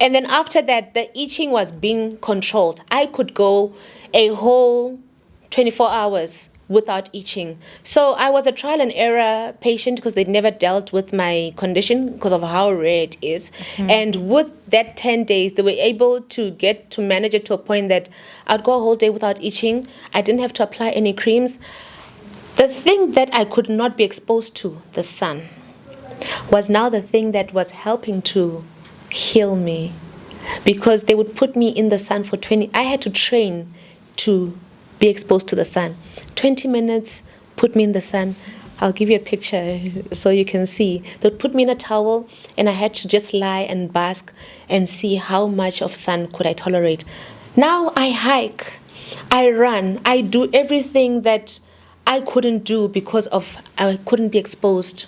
And then after that, the itching was being controlled. I could go a whole 24 hours without itching. So I was a trial and error patient because they'd never dealt with my condition because of how rare it is. And with that 10 days, they were able to get to manage it to a point that I'd go a whole day without itching. I didn't have to apply any creams. The thing that I could not be exposed to, the sun, was now the thing that was helping to heal me, because they would put me in the sun for 20. I had to train to be exposed to the sun. 20 minutes, put me in the sun. I'll give you a picture so you can see. They'd put me in a towel and I had to just lie and bask and see how much of sun could I tolerate. Now I hike, I run, I do everything that I couldn't do because of I couldn't be exposed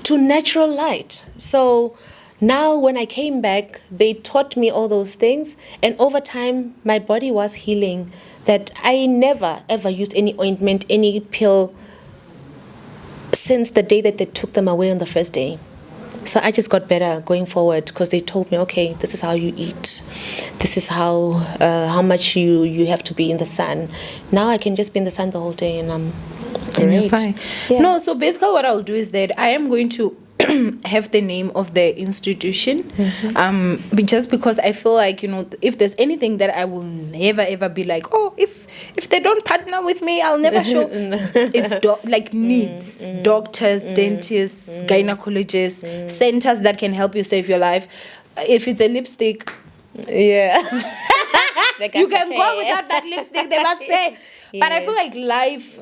to natural light. So now when I came back, they taught me all those things, and over time my body was healing. That I never ever used any ointment, any pill since the day that they took them away on the first day. So I just got better going forward because they told me, okay, this is how you eat, this is how much you have to be in the sun. Now I can just be in the sun the whole day and I'm great. And you're fine. Yeah. No, so basically what I'll do is that I am going to have the name of the institution, just because I feel like, you know, if there's anything that I will never ever be like, oh, if they don't partner with me, I'll never show. It's needs doctors, dentists, gynecologists, centers that can help you save your life. If it's a lipstick, Yeah. you can go without that lipstick, they must pay. But I feel like life,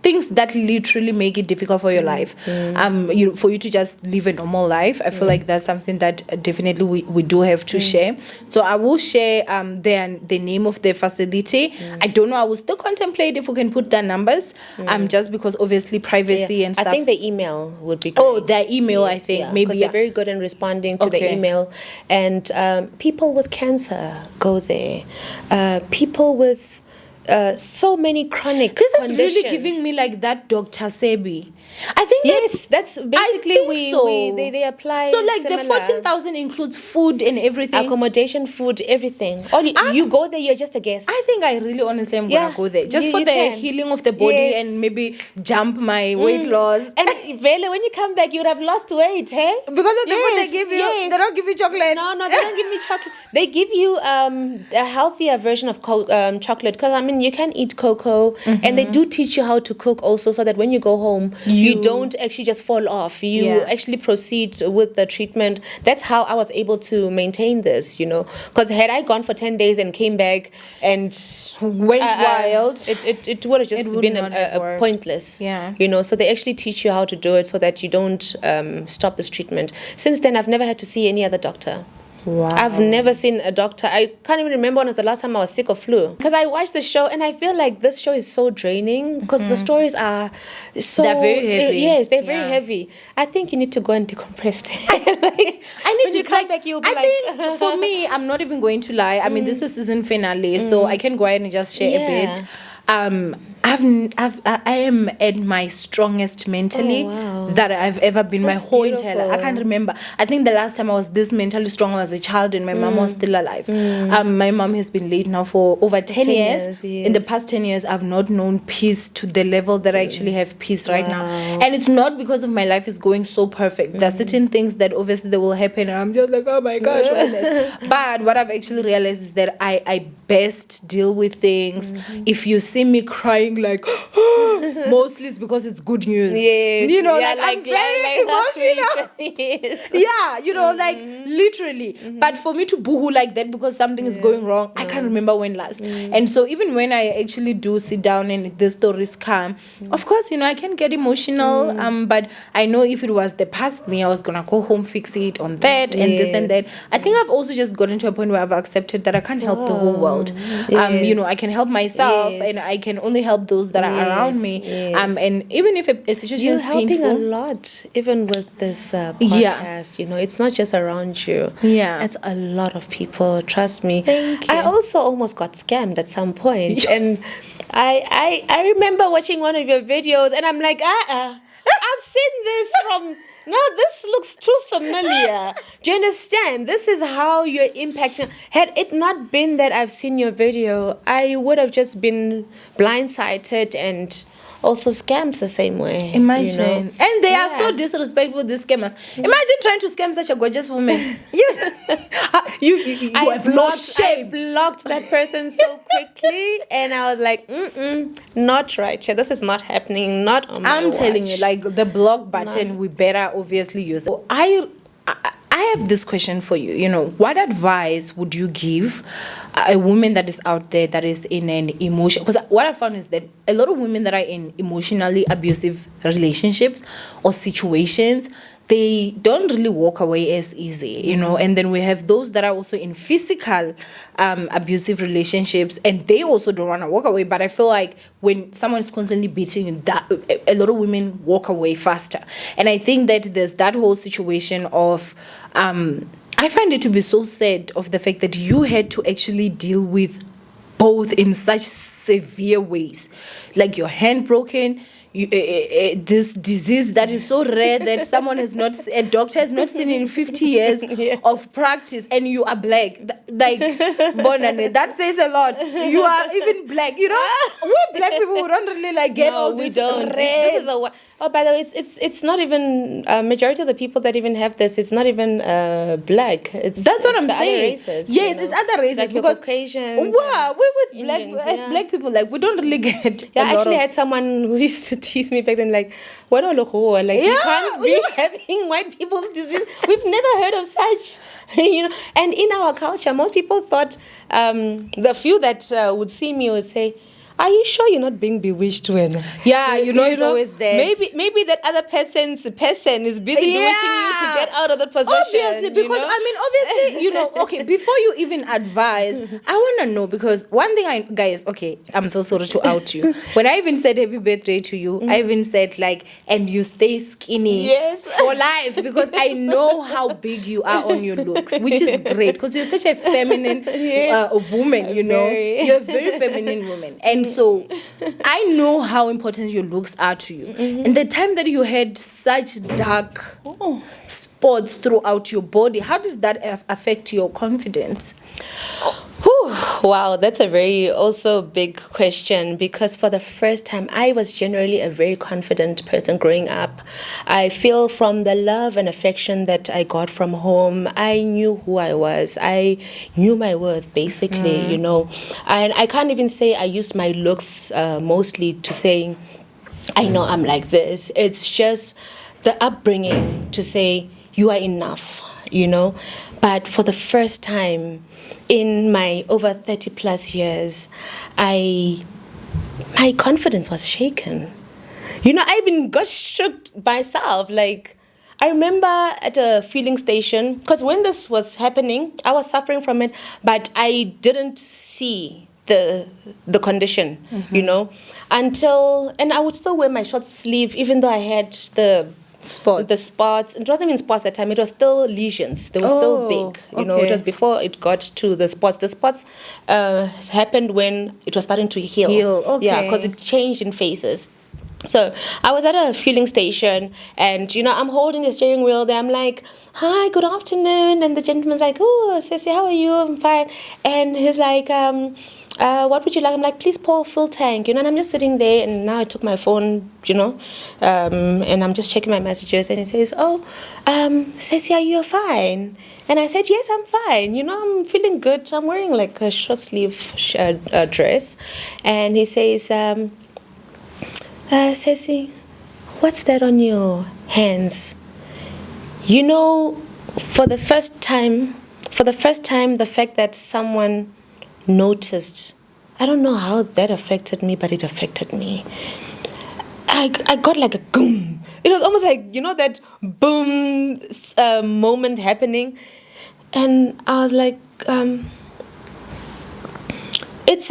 things that literally make it difficult for your life, for you to just live a normal life, I feel like that's something that definitely we do have to share. So I will share the name of the facility. I don't know, I will still contemplate if we can put their numbers, just because obviously privacy and stuff. I think the email would be great. Oh, their email, yes, I think. Maybe because they're very good in responding to the email. And people with cancer go there. People with so many chronic This conditions. is really giving me like that Dr. Sebi. I think that's basically they apply. So like similar. the 14,000 includes food and everything. Accommodation, food, everything. You go there, you're just a guest. I think I really honestly am gonna go there just for the healing of the body and maybe jump my weight loss. And really, when you come back, you'd have lost weight, hey? Because of the food they give you. They don't give you chocolate. No, they don't give me chocolate. They give you a healthier version of chocolate, because I mean you can eat cocoa, and they do teach you how to cook also, so that when you go home you don't actually just fall off. You actually proceed with the treatment. That's how I was able to maintain this, you know. Because had I gone for 10 days and came back and went wild, it would have just been a pointless. Yeah. You know, so they actually teach you how to do it so that you don't stop this treatment. Since then, I've never had to see any other doctor. Wow. I've never seen a doctor. I can't even remember when was the last time I was sick or flu. Because I watched the show and I feel like this show is so draining because the stories are so... They're very heavy. Yes, they're very heavy. I think you need to go and decompress there. I need to come back, you'll be think for me, I'm not even going to lie. I mean, this is season finale, so I can go ahead and just share a bit. I am at my strongest mentally that I've ever been. That's my whole entire life. I can't remember. I think the last time I was this mentally strong was a child and my mom was still alive. My mom has been late now for over 10 years. Yes. In the past 10 years, I've not known peace to the level that I actually have peace right now. And it's not because of my life is going so perfect. There are certain things that obviously they will happen and I'm just like, oh my gosh, what is this? But what I've actually realized is that I best deal with things. If you see me crying like mostly it's because it's good news. Yes. You know, I'm very emotional. Yeah, you know, like literally. But for me to boohoo like that because something is going wrong, I can't remember when last. And so even when I actually do sit down and the stories come, of course, you know, I can get emotional. But I know if it was the past me, I was gonna go home, fix it on that and this and that. I think I've also just gotten to a point where I've accepted that I can't help the whole world. You know, I can help myself and I can only help those that are around me. And even if a situation is painful, you're helping a lot, even with this podcast. You know, it's not just around you. Yeah, it's a lot of people. Trust me. Thank you. I also almost got scammed at some point, and I remember watching one of your videos, and I'm like, I've seen this from no, this looks too familiar. Do you understand? This is how you're impacting. Had it not been that I've seen your video, I would have just been blindsided and also scammed the same way. Imagine. You know? And they are so disrespectful, these scammers. Imagine trying to scam such a gorgeous woman. you have no shame. I blocked that person so quickly, and I was like, not right here. This is not happening. Not on my I'm telling you, watch. like the block button, we better obviously use it. So I have this question for you. You know, what advice would you give a woman that is out there that is in an emotion? Because what I found is that a lot of women that are in emotionally abusive relationships or situations, they don't really walk away as easy, you know. And then we have those that are also in physical abusive relationships, and they also don't want to walk away. But I feel like when someone's constantly beating you, that a lot of women walk away faster. And I think that there's that whole situation of I find it to be so sad of the fact that you had to actually deal with both in such severe ways, like your hand broken, this disease that is so rare that a doctor has not seen in 50 years of practice, and you are black. Like, Bonane, that says a lot. You are even black. You know, we black people who don't really like get all we this don't. rare. This is by the way, it's not even majority of the people that even have this. It's not even black. That's what I'm the saying. Other races, yes, it's other races, like because Caucasians. Wow, we with black Indians, as black people, like we don't really get. I actually had someone who used to tease me back then, like, what like you can't be having white people's disease. We've never heard of such, you know. And in our culture, most people thought the few that would see me would say, are you sure you're not being bewitched when? Yeah, it's always there. Maybe that other person is busy bewitching you to get out of the position. Obviously, because obviously, okay, before you even advise, I want to know, because one thing guys, okay, I'm so sorry to out you. When I even said happy birthday to you, I even said like, and you stay skinny for life, because I know how big you are on your looks, which is great, because you're such a feminine woman, you know. You're a very feminine woman. And so I know how important your looks are to you. And the time that you had such dark spots throughout your body, how did that affect your confidence? Wow, that's a very also big question, because for the first time, I was generally a very confident person growing up. I feel from the love and affection that I got from home, I knew who I was. I knew my worth, basically, you know. And I can't even say I used my looks mostly to say, I know I'm like this. It's just the upbringing to say, you are enough, you know. But for the first time in my over 30 plus years, my confidence was shaken. You know, I even got shook myself. Like, I remember at a fueling station, because when this was happening, I was suffering from it, but I didn't see the condition, you know, and I would still wear my short sleeve, even though I had the spots. It wasn't even spots at that time. It was still lesions. They were still big. You know, it was before it got to the spots. The spots happened when it was starting to heal. Okay. Yeah, because it changed in phases. So I was at a fueling station, and you know, I'm holding the steering wheel there. I'm like, hi, good afternoon. And the gentleman's like, oh, Ceci, how are you? I'm fine. And he's like, what would you like? I'm like, please pour a full tank, you know. And I'm just sitting there, and now I took my phone, you know, and I'm just checking my messages, and he says, oh, Ceci, are you fine? And I said, yes, I'm fine. You know, I'm feeling good. I'm wearing like a short sleeve dress. And he says, Ceci, what's that on your hands? You know, for the first time, the fact that someone noticed, I don't know how that affected me, but it affected me. I got like a boom. It was almost like, you know, that boom moment happening. And I was like, it's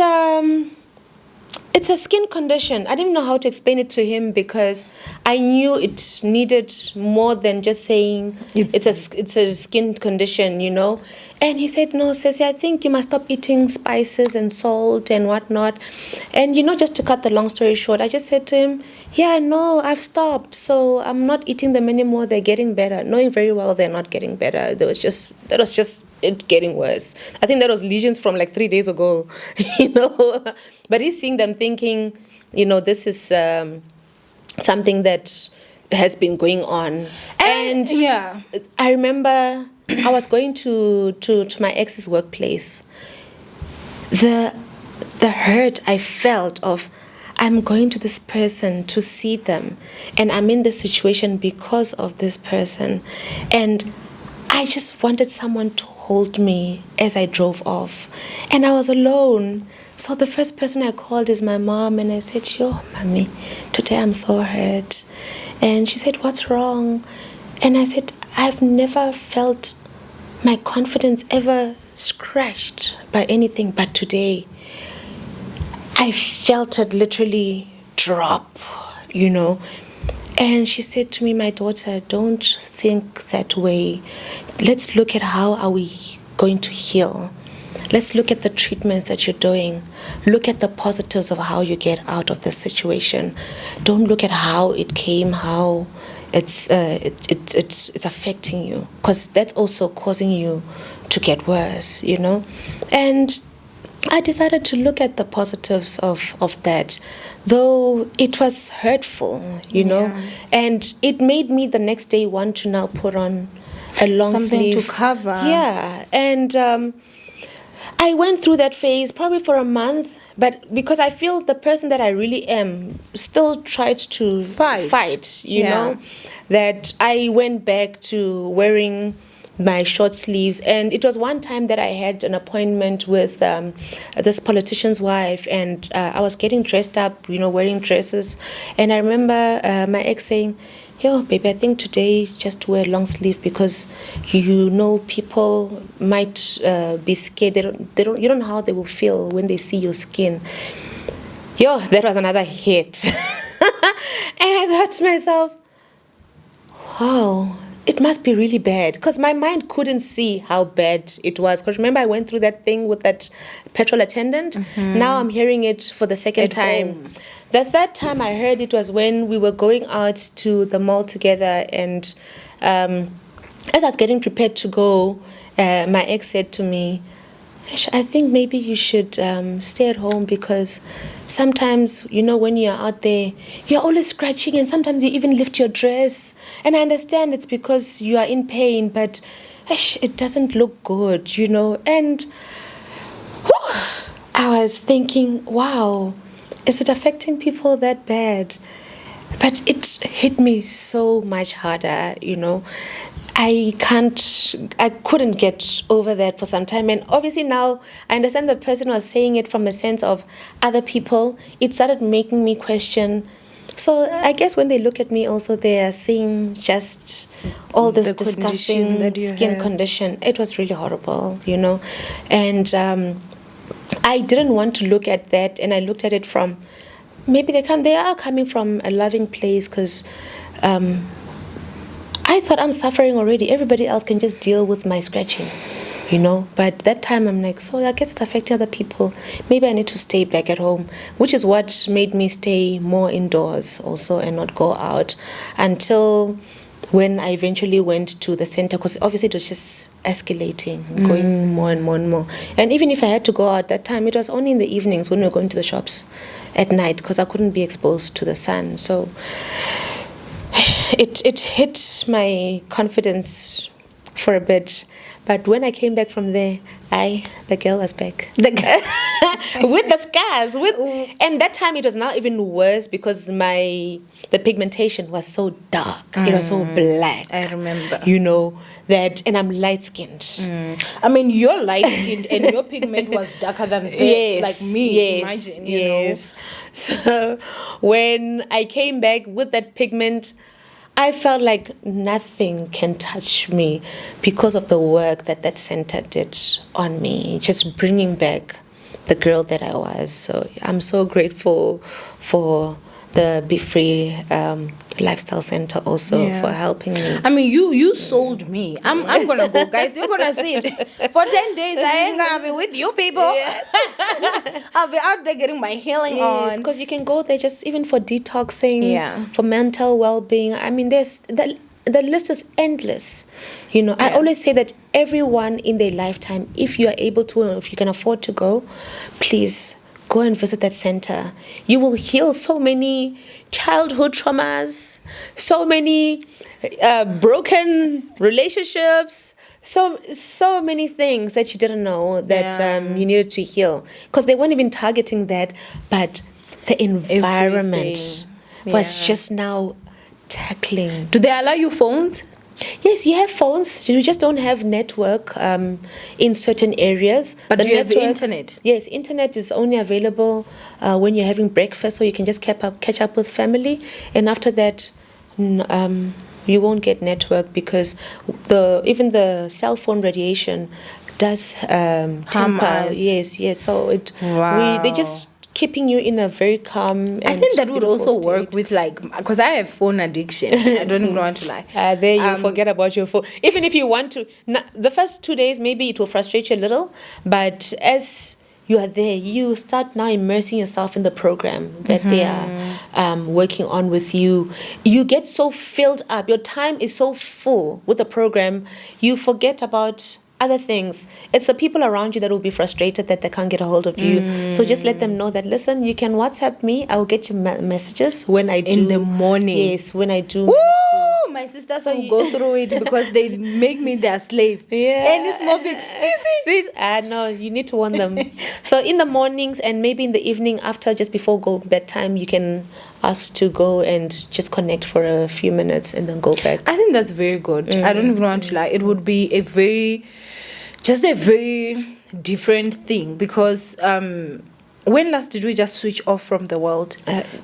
a skin condition. I didn't know how to explain it to him, because I knew it needed more than just saying it's a skin condition, you know. And he said, no, Ceci, I think you must stop eating spices and salt and whatnot. And, just to cut the long story short, I just said to him, yeah, no, I've stopped. So I'm not eating them anymore. They're getting better. Knowing very well they're not getting better. That was just it getting worse. I think that was lesions from like 3 days ago, But he's seeing them thinking, this is something that has been going on. And yeah, I remember I was going to my ex's workplace. The hurt I felt of, I'm going to this person to see them, and I'm in this situation because of this person, and I just wanted someone to hold me as I drove off, and I was alone. So the first person I called is my mom, and I said, yo, mommy, today I'm so hurt. And she said, what's wrong? And I said, I've never felt my confidence ever scratched by anything, but today I felt it literally drop, And she said to me, my daughter, don't think that way. Let's look at how are we going to heal. Let's look at the treatments that you're doing. Look at the positives of how you get out of the situation. Don't look at how it came, how it's affecting you, because that's also causing you to get worse, And I decided to look at the positives of that, though it was hurtful, and it made me the next day want to now put on a long something sleeve to cover. Yeah, and I went through that phase probably for a month, but because I feel the person that I really am still tried to fight, that I went back to wearing my short sleeves. And it was one time that I had an appointment with this politician's wife, and I was getting dressed up, wearing dresses. And I remember my ex saying, yo, baby, I think today just wear long sleeve because people might be scared. You don't know how they will feel when they see your skin. Yo, that was another hit. And I thought to myself, wow, it must be really bad, because my mind couldn't see how bad it was. Because remember, I went through that thing with that petrol attendant. Mm-hmm. Now I'm hearing it for the second time. Home. The third time I heard it was when we were going out to the mall together, and as I was getting prepared to go, my ex said to me, I think maybe you should stay at home, because sometimes, when you're out there, you're always scratching, and sometimes you even lift your dress. And I understand it's because you are in pain, but it doesn't look good, And I was thinking, wow, is it affecting people that bad? But it hit me so much harder, I couldn't get over that for some time. And obviously now I understand the person was saying it from a sense of other people. It started making me question. So I guess when they look at me also, they are seeing just all this disgusting skin condition. It was really horrible, And I didn't want to look at that, and I looked at it from, maybe they are coming from a loving place, because I thought I'm suffering already. Everybody else can just deal with my scratching, But that time I'm like, so I guess it's affecting other people. Maybe I need to stay back at home, which is what made me stay more indoors also and not go out until when I eventually went to the center, because obviously it was just escalating, going more and more and more. And even if I had to go out that time, it was only in the evenings when we were going to the shops at night, because I couldn't be exposed to the sun. So it hit my confidence for a bit. But when I came back from there, the girl was back. With the scars. And that time it was now even worse, because the pigmentation was so dark. It was so black. I remember. And I'm light-skinned. I mean, you're light-skinned and your pigment was darker than that, like me, imagine, Yes. So when I came back with that pigment, I felt like nothing can touch me because of the work that center did on me, just bringing back the girl that I was. So I'm so grateful for the Be Free lifestyle center also Yeah. for helping me. I mean, you sold me. I'm gonna go, guys. You're gonna see it for 10 days. I ain't gonna be with you people. Yes. I'll be out there getting my healing Yes, on. because you can go there just even for detoxing, Yeah. for mental well-being. I mean, there's the list is endless. You know, I Yeah. always say that everyone in their lifetime, if you are able to, if you can afford to go, please go and visit that center. You will heal so many childhood traumas, so many broken relationships, so many things that you didn't know that you needed to heal, because they weren't even targeting that, but the environment was Yeah. just now tackling. Do they allow you phones? Yes, you have phones. You just don't have network in certain areas. But The do you have internet? Yes, internet is only available when you're having breakfast, so you can just catch up with family. And after that, you won't get network, because even the cell phone radiation does temper. us. Yes. So they just keeping you in a very calm and I think that would beautiful also work state. with, like, because I have phone addiction. I don't even want to lie. There you forget about your phone. Even if you want to, the first 2 days maybe it will frustrate you a little, but as you are there, you start now immersing yourself in the program that they are working on with you. You get so filled up. Your time is so full with the program, you forget about other things. It's the people around you that will be frustrated that they can't get a hold of you. So just let them know that, listen, you can WhatsApp me. I will get your messages when I do. In the morning. Yes, when I do. Woo! My sisters will go through it because they make me their slave. Yeah. And it's more big. No, you need to warn them. So in the mornings and maybe in the evening after, just before bedtime, you can ask to go and just connect for a few minutes and then go back. I think that's very good. I don't even want to lie. It would be a very different thing, because when last did we just switch off from the world?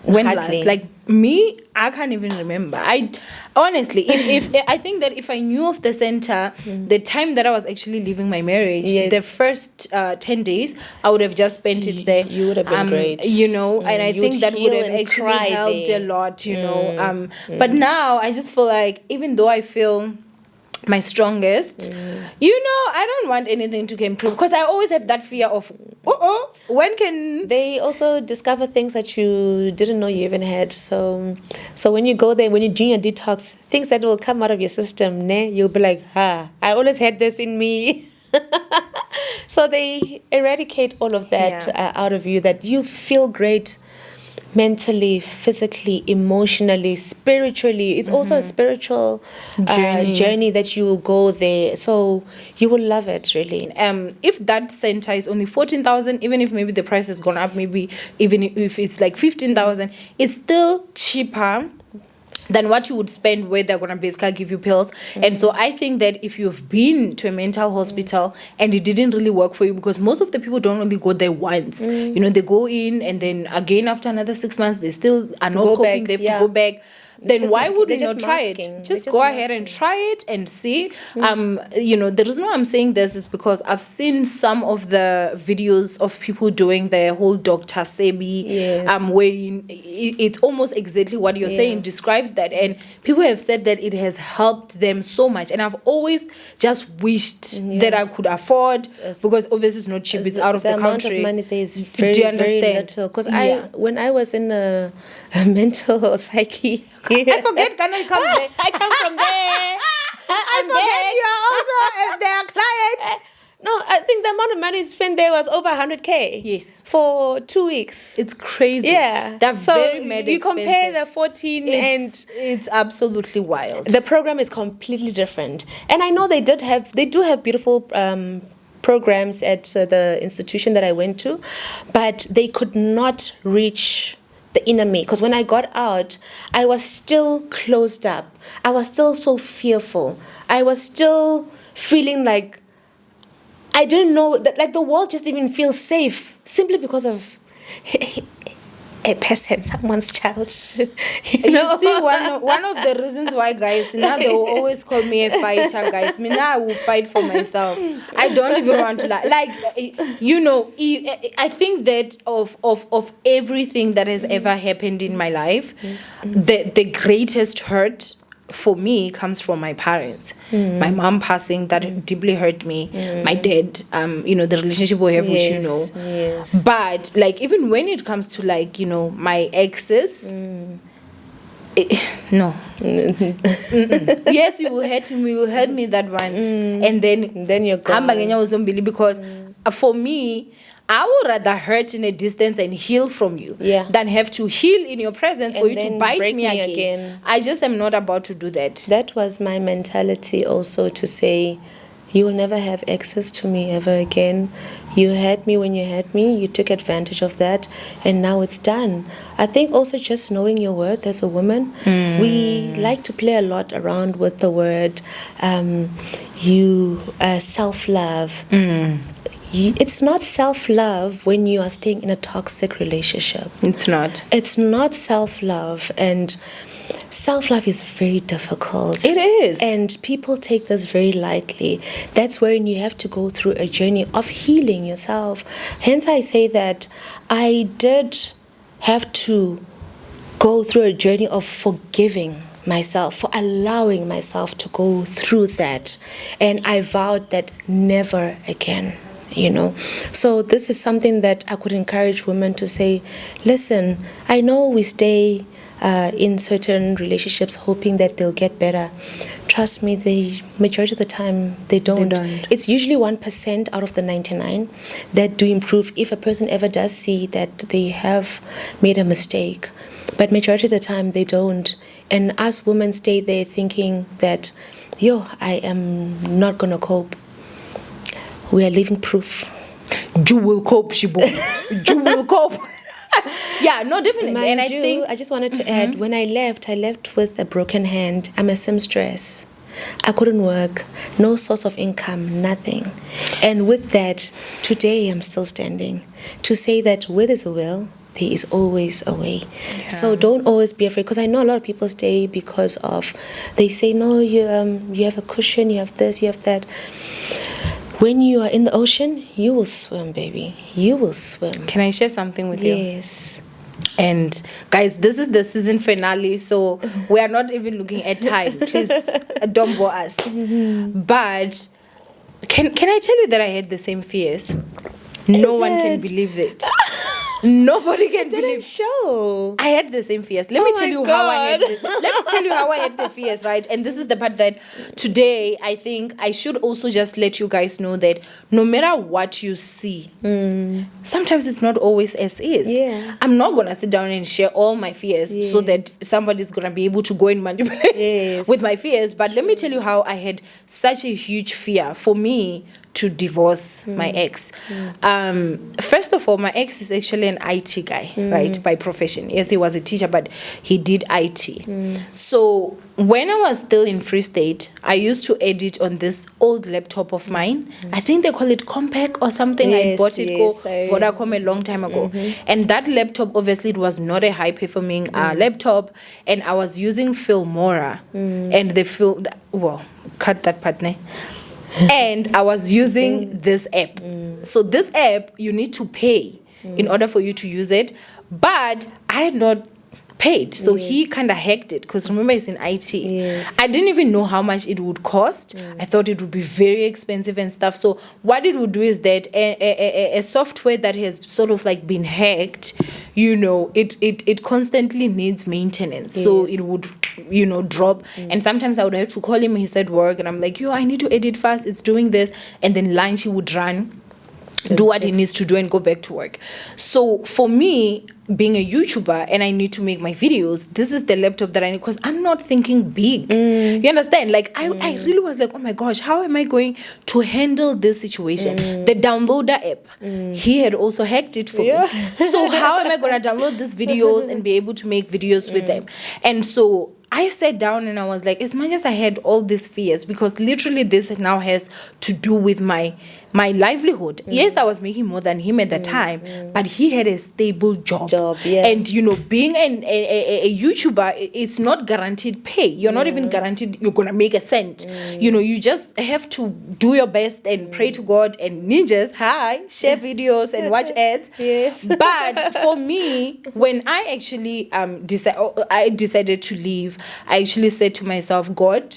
When hardly. last? Like me, I can't even remember. I honestly, if I think that if I knew of the center, the time that I was actually leaving my marriage, Yes. the first 10 days, I would have just spent it there. You would have been great. You know, and I You think would that would heal have and actually cry helped there. a lot, you know. But now I just feel like, even though I feel my strongest, you know, I don't want anything to improve, because I always have that fear of, when can They also discover things that you didn't know you even had. So when you go there, when you're doing a detox, things that will come out of your system, you'll be like, I always had this in me. So they eradicate all of that out of you, that you feel great mentally, physically, emotionally, spiritually. It's also a spiritual journey that you will go there. So you will love it, really. if that center is only 14,000, even if maybe the price has gone up, maybe even if it's like 15,000, it's still cheaper than what you would spend where they're gonna basically give you pills. And so I think that if you've been to a mental hospital and it didn't really work for you, because most of the people don't only go there once, you know, they go in and then again after another 6 months they still are not Go coping, back, they have yeah. to go back. Then just why would they're we not just try masking. it? They're Just just go ahead and try it and see. You know, the reason why I'm saying this is because I've seen some of the videos of people doing the whole Dr. Sebi, Yes. where it's almost exactly what you're saying, describes that, and people have said that it has helped them so much. And I've always just wished that I could afford, because obviously it's not cheap, it's out of the amount country. of money there is Do very, you very understand? little. Because Yeah. when I was in a mental or psyche, I forget, can I come there? I come from there. I forget you are also their client. No, I think the amount of money spent there was over 100K. Yes. For 2 weeks. It's crazy. Yeah. They're So very mad you compare expensive. the 14 It's absolutely wild. the program is completely different. And I know they do have beautiful programs at the institution that I went to, but they could not reach the inner me, because when I got out, I was still closed up. I was still so fearful. I was still feeling like I didn't know that, like, the world just didn't feel safe, simply because of a person, someone's child. you You see, one of the reasons why, guys, now they will always call me a fighter, guys. Me now I will fight for myself. I don't even want to like, you know. I think that of everything that has ever happened in my life, the greatest hurt for me comes from my parents. My mom passing, that deeply hurt me. My dad, you know, the relationship we have, which you know. Yes. But like, even when it comes to like, you know, my exes, no. Yes, you will hurt me. You will hurt me that once, and then you're gone. Because for me, I would rather hurt in a distance and heal from you than have to heal in your presence for you to bite me again. I just am not about to do that. That was my mentality also, to say, you will never have access to me ever again. You had me when you had me. You took advantage of that, and now it's done. I think also just knowing your worth as a woman. We like to play a lot around with the word self-love. It's not self-love when you are staying in a toxic relationship. It's not. It's not self-love, and self-love is very difficult. It is. And people take this very lightly. That's when you have to go through a journey of healing yourself. Hence I say that I did have to go through a journey of forgiving myself, for allowing myself to go through that. And I vowed that never again. You know, so this is something that I could encourage women to say, listen, I know we stay in certain relationships hoping that they'll get better. Trust me, the majority of the time they don't. It's usually 1% out of the 99 that do improve if a person ever does see that they have made a mistake. But majority of the time they don't. And us women stay there thinking that, I am not going to cope. We are living proof. You will cope, Shibu. You will cope. Yeah, no, definitely. Mind I just wanted to add, when I left with a broken hand. I'm a seamstress. I couldn't work, no source of income, nothing. And with that, today I'm still standing to say that where there's a will, there is always a way. Yeah. So don't always be afraid, because I know a lot of people stay because of, they say, no, you have a cushion, you have this, you have that. When you are in the ocean, you will swim, baby. You will swim. Can I share something with you? Yes. And guys, this is the season finale, so we are not even looking at time. Please don't bore us. But can I tell you that I had the same fears? No one can believe it. Nobody can believe. Show. I had the same fears. Let me tell you how I had this. Let me tell you how I had the fears, right? And this is the part that today I think I should also just let you guys know that no matter what you see, sometimes it's not always as is. Yeah. I'm not gonna sit down and share all my fears so that somebody's gonna be able to go and manipulate with my fears. But let me tell you how I had such a huge fear for me to divorce my ex. First of all, my ex is actually an IT guy, right, by profession. Yes, he was a teacher, but he did IT. So when I was still in Free State, I used to edit on this old laptop of mine. I think they call it Compaq or something. I bought it Vodacom a long time ago. And that laptop, obviously, it was not a high-performing laptop. And I was using Filmora. And cut that part, ne? And I was using this app. So this app, you need to pay in order for you to use it. But I had not paid. So he kind of hacked it, because remember, it's in IT. I didn't even know how much it would cost. I thought it would be very expensive and stuff. So what it would do is that a software that has sort of like been hacked, you know, it constantly needs maintenance. So it would, you know, drop. And sometimes I would have to call him. He's at work and I'm like, I need to edit fast. It's doing this. And then lunch he would run, do what he needs to do and go back to work. So for me, being a YouTuber and I need to make my videos, this is the laptop that I need, because I'm not thinking big. You understand? Like I really was like, oh my gosh, how am I going to handle this situation? The downloader app, he had also hacked it for me. So how am I going to download these videos and be able to make videos with them? And so I sat down and I was like, as much as I had all these fears, because literally this now has to do with my livelihood. Yes, I was making more than him at the time, but he had a stable job. Yeah. And being a YouTuber, it's not guaranteed pay. You're not even guaranteed you're gonna make a cent. You just have to do your best and pray to God and ninjas. Share videos and watch ads. Yes. But for me, when I actually decided to leave, I actually said to myself, God,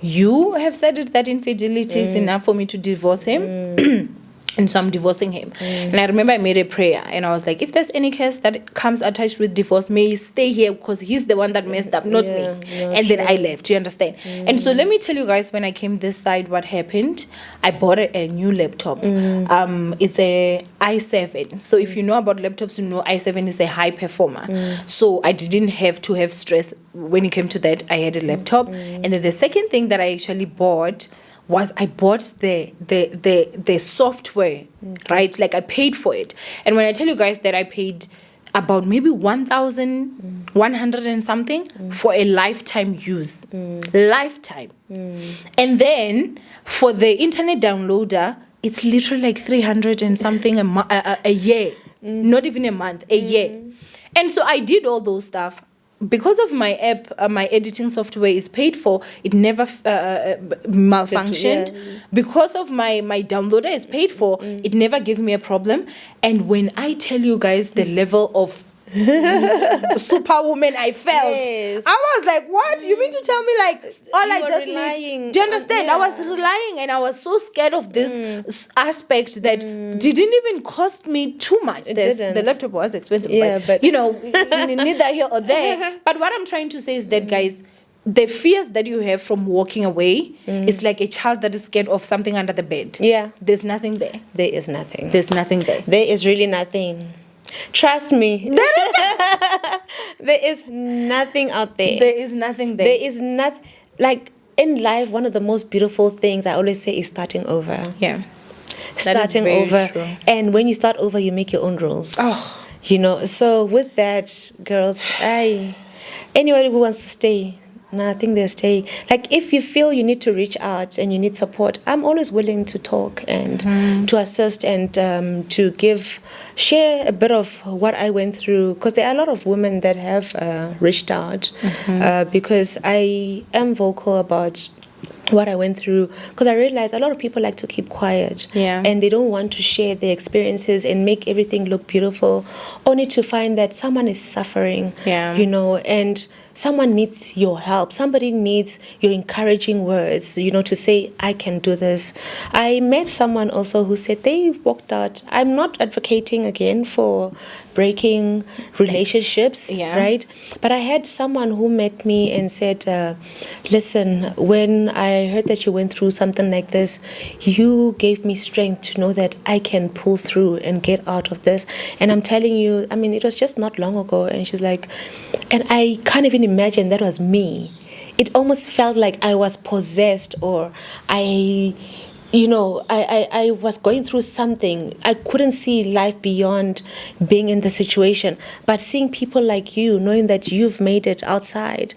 you have said it that infidelity is enough for me to divorce him. And so I'm divorcing him. And I remember I made a prayer and I was like, if there's any curse that comes attached with divorce, may he stay here because he's the one that messed up, not me. And then I left, you understand? And so let me tell you guys, when I came this side, what happened. I bought a new laptop. It's a i7. So if you know about laptops, you know i7 is a high performer. So I didn't have to have stress when it came to that. I had a laptop. And then the second thing that I actually bought was I bought the software, right? Like I paid for it. And when I tell you guys that I paid about maybe 1,100 and something for a lifetime use. Lifetime. And then for the internet downloader, it's literally like 300 and something a year. Not even a month, a year. And so I did all those stuff. Because of my app, my editing software is paid for, it never malfunctioned. Because of my downloader is paid for, it never gave me a problem. And when I tell you guys the level of superwoman I felt, I was like, what? You mean to tell me like all I just need? Do you understand? I was relying and I was so scared of this aspect that didn't even cost me too much. The laptop was expensive, but neither here or there. But what I'm trying to say is that, guys, the fears that you have from walking away is like a child that is scared of something under the bed. There's nothing there. There is nothing. There's nothing there. There is really nothing. Trust me. There is nothing out there. There is nothing there. There is nothing. Like in life, one of the most beautiful things I always say is starting over. Yeah. Starting over. True. And when you start over, you make your own rules. So with that, girls, anybody who wants to stay, I think they're staying. Like if you feel you need to reach out and you need support, I'm always willing to talk and to assist and to share a bit of what I went through. Because there are a lot of women that have reached out because I am vocal about what I went through, because I realized a lot of people like to keep quiet and they don't want to share their experiences and make everything look beautiful, only to find that someone is suffering, and someone needs your help. Somebody needs your encouraging words, to say, I can do this. I met someone also who said they walked out. I'm not advocating again for breaking relationships, right? But I had someone who met me and said, listen, when I heard that you went through something like this, you gave me strength to know that I can pull through and get out of this. And I'm telling you, it was just not long ago. And she's like, and I can't even imagine that was me. It almost felt like I was possessed, or I was going through something. I couldn't see life beyond being in the situation. But seeing people like you, knowing that you've made it outside,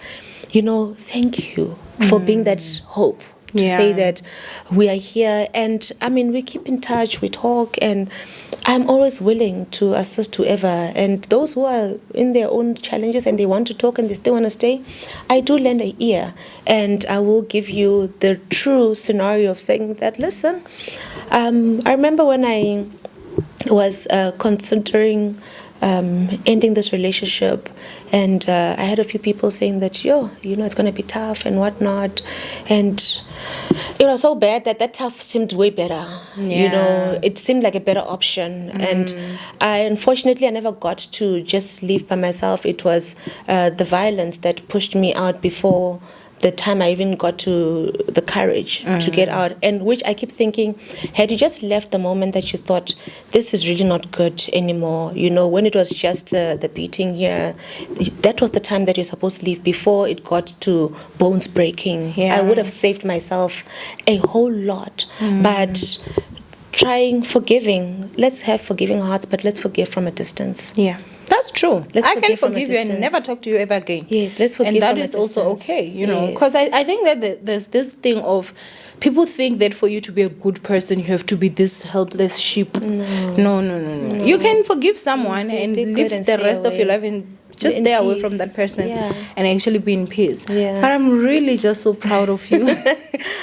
thank you for being that hope. To say that we are here, and we keep in touch, we talk, and I'm always willing to assist whoever. And those who are in their own challenges and they want to talk and they still want to stay, I do lend an ear, and I will give you the true scenario of saying that, listen, I remember when I was considering ending this relationship, and I had a few people saying that, it's going to be tough and whatnot, and it was so bad that tough seemed way better. It seemed like a better option, and unfortunately I never got to just leave by myself. It was the violence that pushed me out before the time I even got to the courage to get out, and which I keep thinking, had you just left the moment that you thought this is really not good anymore, when it was just the beating here, that was the time that you're supposed to leave before it got to bones breaking. I would have saved myself a whole lot. But forgiving, let's have forgiving hearts, but let's forgive from a distance. That's true. Let's I can forgive from a forgive you and distance. never talk to you ever again. Yes, let's forgive and that from a is also distance. okay, you know, Yes. because I think that there's this thing of people think that for you to be a good person you have to be this helpless sheep. No. You can forgive someone and be good live and the stay rest of your away. life and just In stay away from peace. that person Yeah. and actually be in peace. Yeah. But I'm really just so proud of you.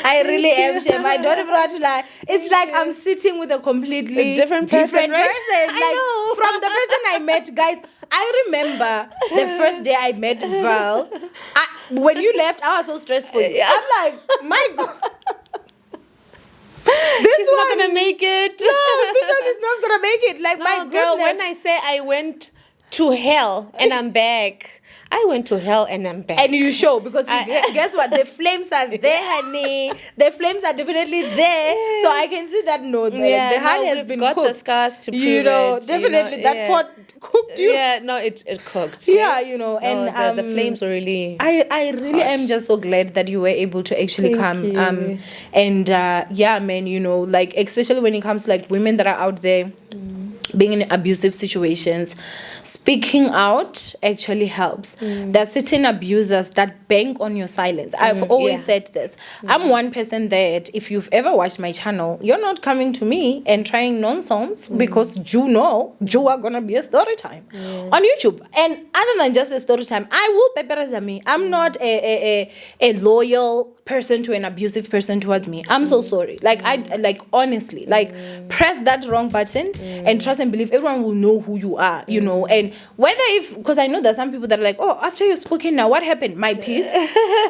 I really am, Shem. I don't even want to lie. It's like I'm sitting with a completely Different person, right? Like I know. from the person I met, guys. I remember the first day I met Val. When you left, I was so stressed for you. I'm like, my God. She's not gonna make it. No, this one is not gonna make it. Like, my goodness. Girl, when I say I went to hell and I'm back, I went to hell and I'm back. And you show, because guess what? The flames are there, honey. The flames are definitely there. Yes. So I can see that note. Like, the heart has we've been got cooked. the scars to prove You know, it. definitely that pot cooked you. Yeah, no, it cooked. Yeah, you know, No, and the flames were really. I really am just so glad that you were able to actually come. you. And yeah, man, you know, like, especially when it comes to like women that are out there being in abusive situations, speaking out actually helps. There are certain abusers that bank on your silence. I've always said this. I'm one person that if you've ever watched my channel, you're not coming to me and trying nonsense because you know you are gonna be a story time on YouTube. And other than just a story time, I will pepper me. I'm not a loyal person to an abusive person towards me. I'm so sorry. Like, I like, honestly, like, press that wrong button and trust and believe everyone will know who you are, you know. And whether if, because I know there's some people that are like, oh, after you've spoken now, what happened? My peace,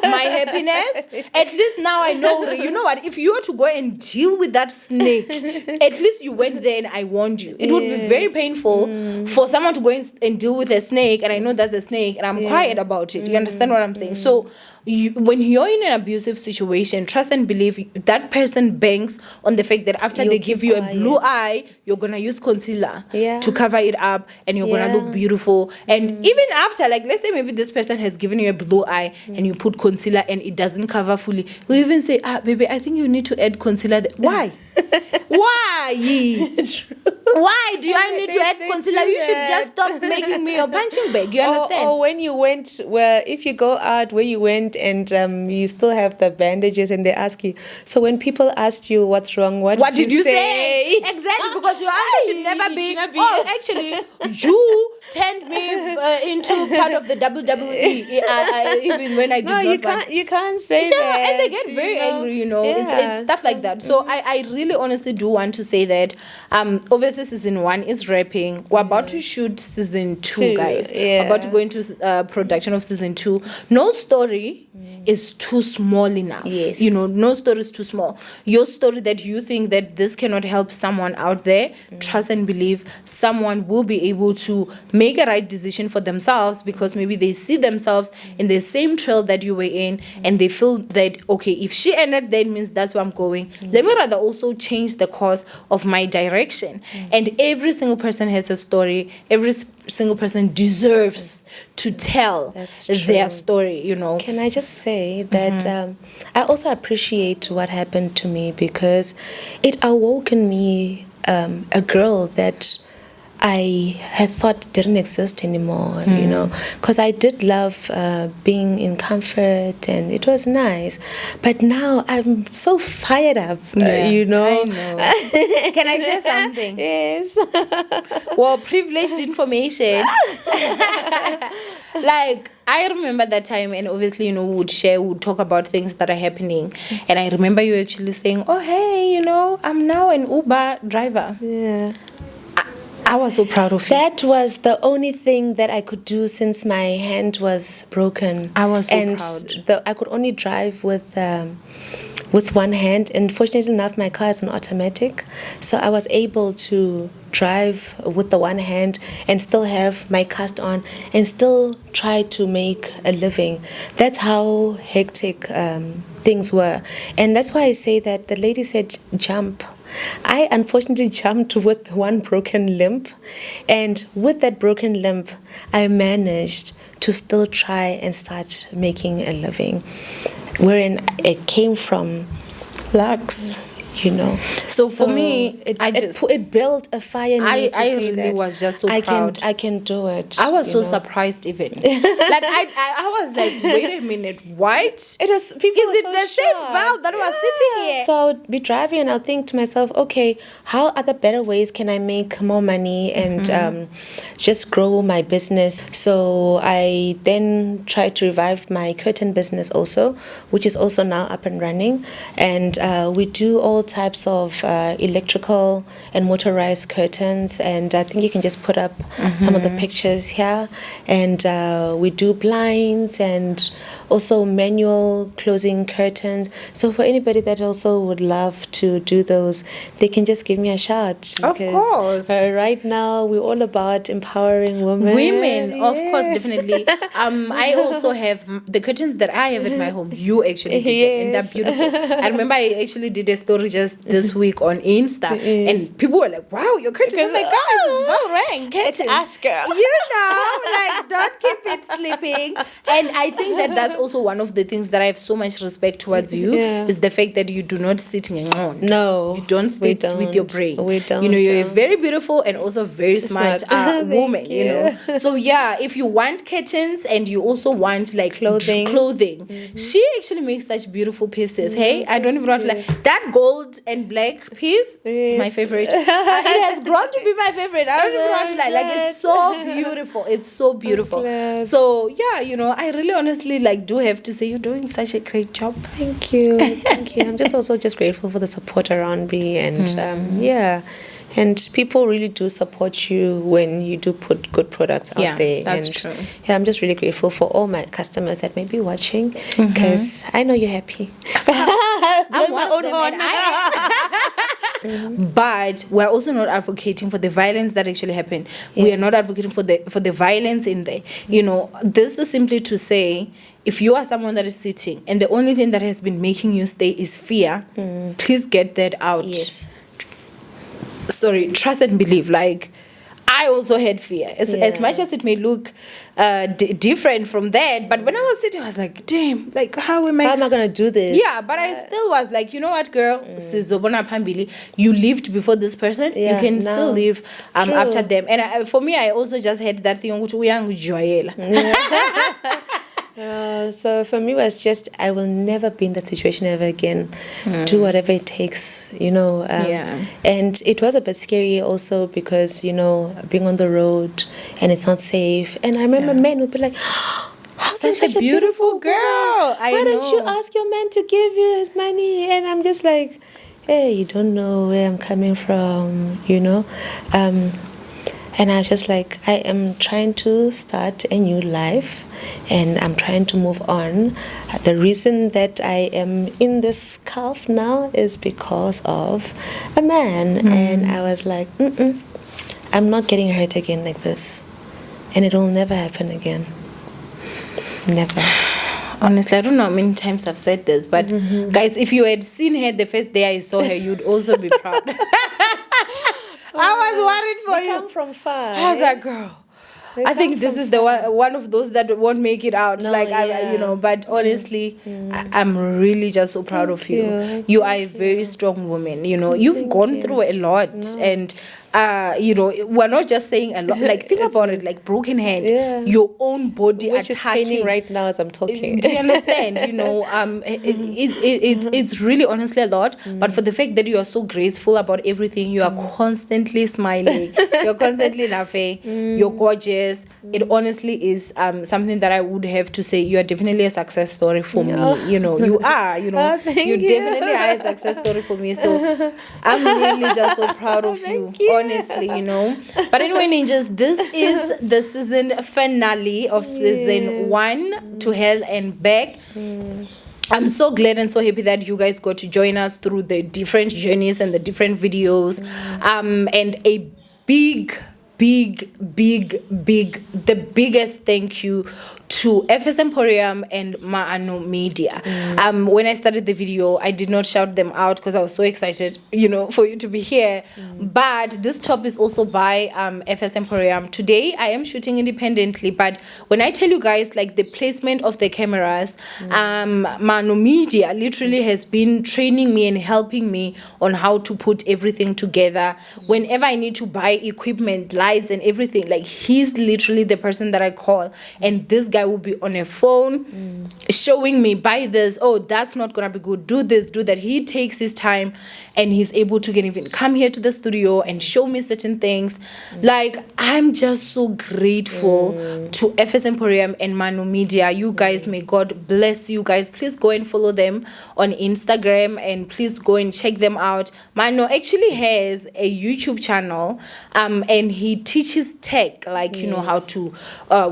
my happiness. At least now I know. You know what? If you were to go and deal with that snake, at least you went there and I warned you. It would be very painful for someone to go and deal with a snake, and I know that's a snake, and I'm quiet about it. You understand what I'm saying? So when you're in an abusive situation, trust and believe that person banks on the fact that after they give you a blue eye, you're gonna use concealer to cover it up, and you're gonna look beautiful. And even after, like, let's say maybe this person has given you a blue eye and you put concealer and it doesn't cover fully, we even say, baby, I think you need to add concealer. Why? Why? Why do I need to add concealer? You should just stop making me your punching bag. You understand? Or when you went, if you go out where you went and you still have the bandages and they ask you, so when people asked you what's wrong, what did you say? Exactly, because your answer should never be, oh, actually, you turned me into part of the WWE, even when I did not you can't say that. And they get very angry, you know. It's stuff like that. So I really honestly do want to say that obviously season 1 is wrapping. We're about to shoot season 2, guys. We're about to go into production of season 2. No story is too small enough. Yes. You know, no story is too small. Your story that you think that this cannot help someone out there, trust and believe someone will be able to make a right decision for themselves, because maybe they see themselves in the same trail that you were in and they feel that, okay, if she ended there, it means that's where I'm going. Let me rather also change the course of my direction. And every single person has a story. Every single person deserves to tell their story, you know. Can I just say that I also appreciate what happened to me, because it awoken me a girl that I had thought didn't exist anymore, you know, because I did love being in comfort and it was nice. But now I'm so fired up, you know. I know. Can I share something? Yes. Well, privileged information. Like, I remember that time, and obviously, you know, we would talk about things that are happening. And I remember you actually saying, oh, hey, you know, I'm now an Uber driver. Yeah. I was so proud of you. That was the only thing that I could do since my hand was broken. I was so proud. I could only drive with one hand, and fortunately enough, my car is an automatic, so I was able to drive with the one hand and still have my cast on and still try to make a living. That's how hectic things were, and that's why I say that the lady said jump. I unfortunately jumped with one broken limb, and with that broken limb, I managed to still try and start making a living. Wherein it came from Lux. So for me, it built a fire in me to say really that was just so proud. proud. I can do it. I was so surprised even. Like I was like, wait a minute, what? It was people. Is it the same Val that was sitting here? So I would be driving and I'll think to myself, okay, how other better ways can I make more money and just grow my business? So I then tried to revive my curtain business also, which is also now up and running. And we do all types of electrical and motorized curtains. And I think you can just put up some of the pictures here. And we do blinds and also manual closing curtains. So for anybody that also would love to do those, they can just give me a shout. Of course. Right now we're all about empowering women. Of course, definitely. I also have the curtains that I have at my home. You actually did them, and they're beautiful. I remember I actually did a story just this week on Insta, and people were like, "Wow, your curtains!" I'm like, "Guys, it's well ranked. It's us, girl. Like don't keep it sleeping." And I think that's also one of the things that I have so much respect towards you is the fact that you do not sit on. No, you don't sit with your brain. We don't. You're a very beautiful and also very smart woman. So yeah, if you want curtains and you also want like clothing, she actually makes such beautiful pieces. Hey, I don't even want to like that gold and black piece. My favorite. It has grown to be my favorite. I don't even want to like it's so beautiful. It's so beautiful. So yeah, I really honestly do have to say you're doing such a great job. Thank you. I'm just grateful for the support around me and and people really do support you when you do put good products out there. That's true. Yeah, I'm just really grateful for all my customers that may be watching because I know you're happy. I'm my own horn. But we're also not advocating for the violence that actually happened. We are not advocating for the violence in there. This is simply to say, if you are someone that is sitting and the only thing that has been making you stay is fear, please get that out. Yes. Sorry, trust and believe. Like, I also had fear. As much as it may look different from that, but when I was sitting, I was like, damn, like, how am I going to do this? Yeah, but I still was like, you know what, girl? Sizobona Pambili, you lived before this person. You can still live after them. And for me, I also just had that thing, which we are so for me, it was just I will never be in that situation ever again. Do whatever it takes, And it was a bit scary also because being on the road and it's not safe. And I remember men would be like, such a beautiful girl. Why don't you ask your man to give you his money? And I'm just like, hey, you don't know where I'm coming from, and I was just like, I am trying to start a new life and I'm trying to move on. The reason that I am in this scarf now is because of a man. And I was like, I'm not getting hurt again like this. And it will never happen again. Never. Honestly, I don't know how many times I've said this, but guys, if you had seen her the first day I saw her, you'd also be proud. I was worried for you. Come from far. I was like, girl, I think this is the one of those that won't make it out. But honestly, I'm really just so proud of you. You are a very strong woman. You've gone through a lot, and we're not just saying a lot. Like, think about it, like broken hand, your own body which attacking. is paining right now as I'm talking. Do you understand? It's really honestly a lot. But for the fact that you are so graceful about everything, you are constantly smiling, you're constantly laughing, you're gorgeous. It honestly is something that I would have to say you are definitely a success story for me. You are. You definitely are a success story for me. So I'm really just so proud of you, honestly. But anyway, ninjas, this is the season finale of season 1, To Hell and Back. I'm so glad and so happy that you guys got to join us through the different journeys and the different videos. And a the biggest thank you to FS Emporium and Maano Media. When I started the video, I did not shout them out because I was so excited, for you to be here. But this top is also by FS Emporium. Today, I am shooting independently, but when I tell you guys, like the placement of the cameras, Maano Media literally has been training me and helping me on how to put everything together. Whenever I need to buy equipment, lights and everything, like he's literally the person that I call, and this guy will be on a phone showing me, buy this, oh, that's not gonna be good, do this, do that. He takes his time and he's able to even come here to the studio and show me certain things. Like, I'm just so grateful to FS Emporium and Maano Media. You guys, may God bless you guys. Please go and follow them on Instagram and please go and check them out. Maano actually has a YouTube channel and he teaches tech, like how to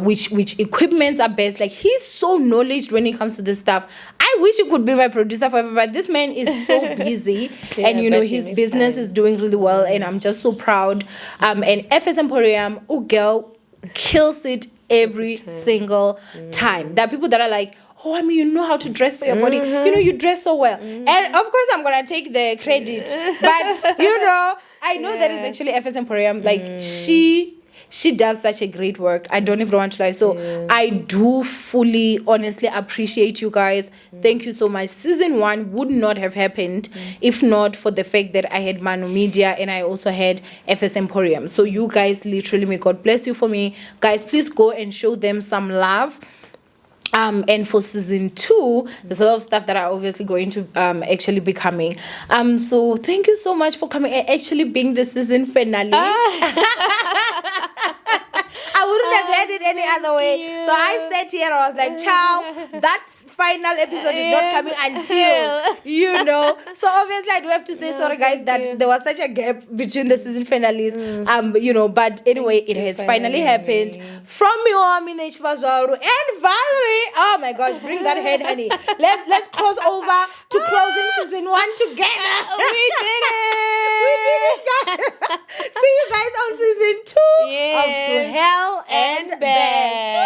which equipments are best. Like, he's so knowledgeable when it comes to this stuff. I wish he could be my producer forever, but this man is so busy. And his business is doing really well, and I'm just so proud. And FS Emporium, oh girl, kills it every single time. There are people that are like, oh, I mean, you know how to dress for your body. You dress so well. And of course, I'm going to take the credit. But, I know that it's actually FS Emporium. Like, she does such a great work. I don't even want to lie. So I do fully, honestly appreciate you guys. Thank you so much. Season 1 would not have happened if not for the fact that I had Maano Media and I also had FS Emporium. So you guys, literally, may God bless you for me. Guys, please go and show them some love. And for season 2, there's a lot of stuff that are obviously going to actually be coming. So thank you so much for coming and actually being the season finale. I wouldn't have had it any other way. You. So I sat here and I was like, child, that final episode is not coming until, So obviously I do have to say sorry, guys, that there was such a gap between the season finales. But anyway, it has finally happened. From me, Owamie and Valerie. Oh my gosh, bring that head, honey. Let's cross over to closing season 1 together. We did it. We did it, guys. See you guys on season 2 of To Hell and Back.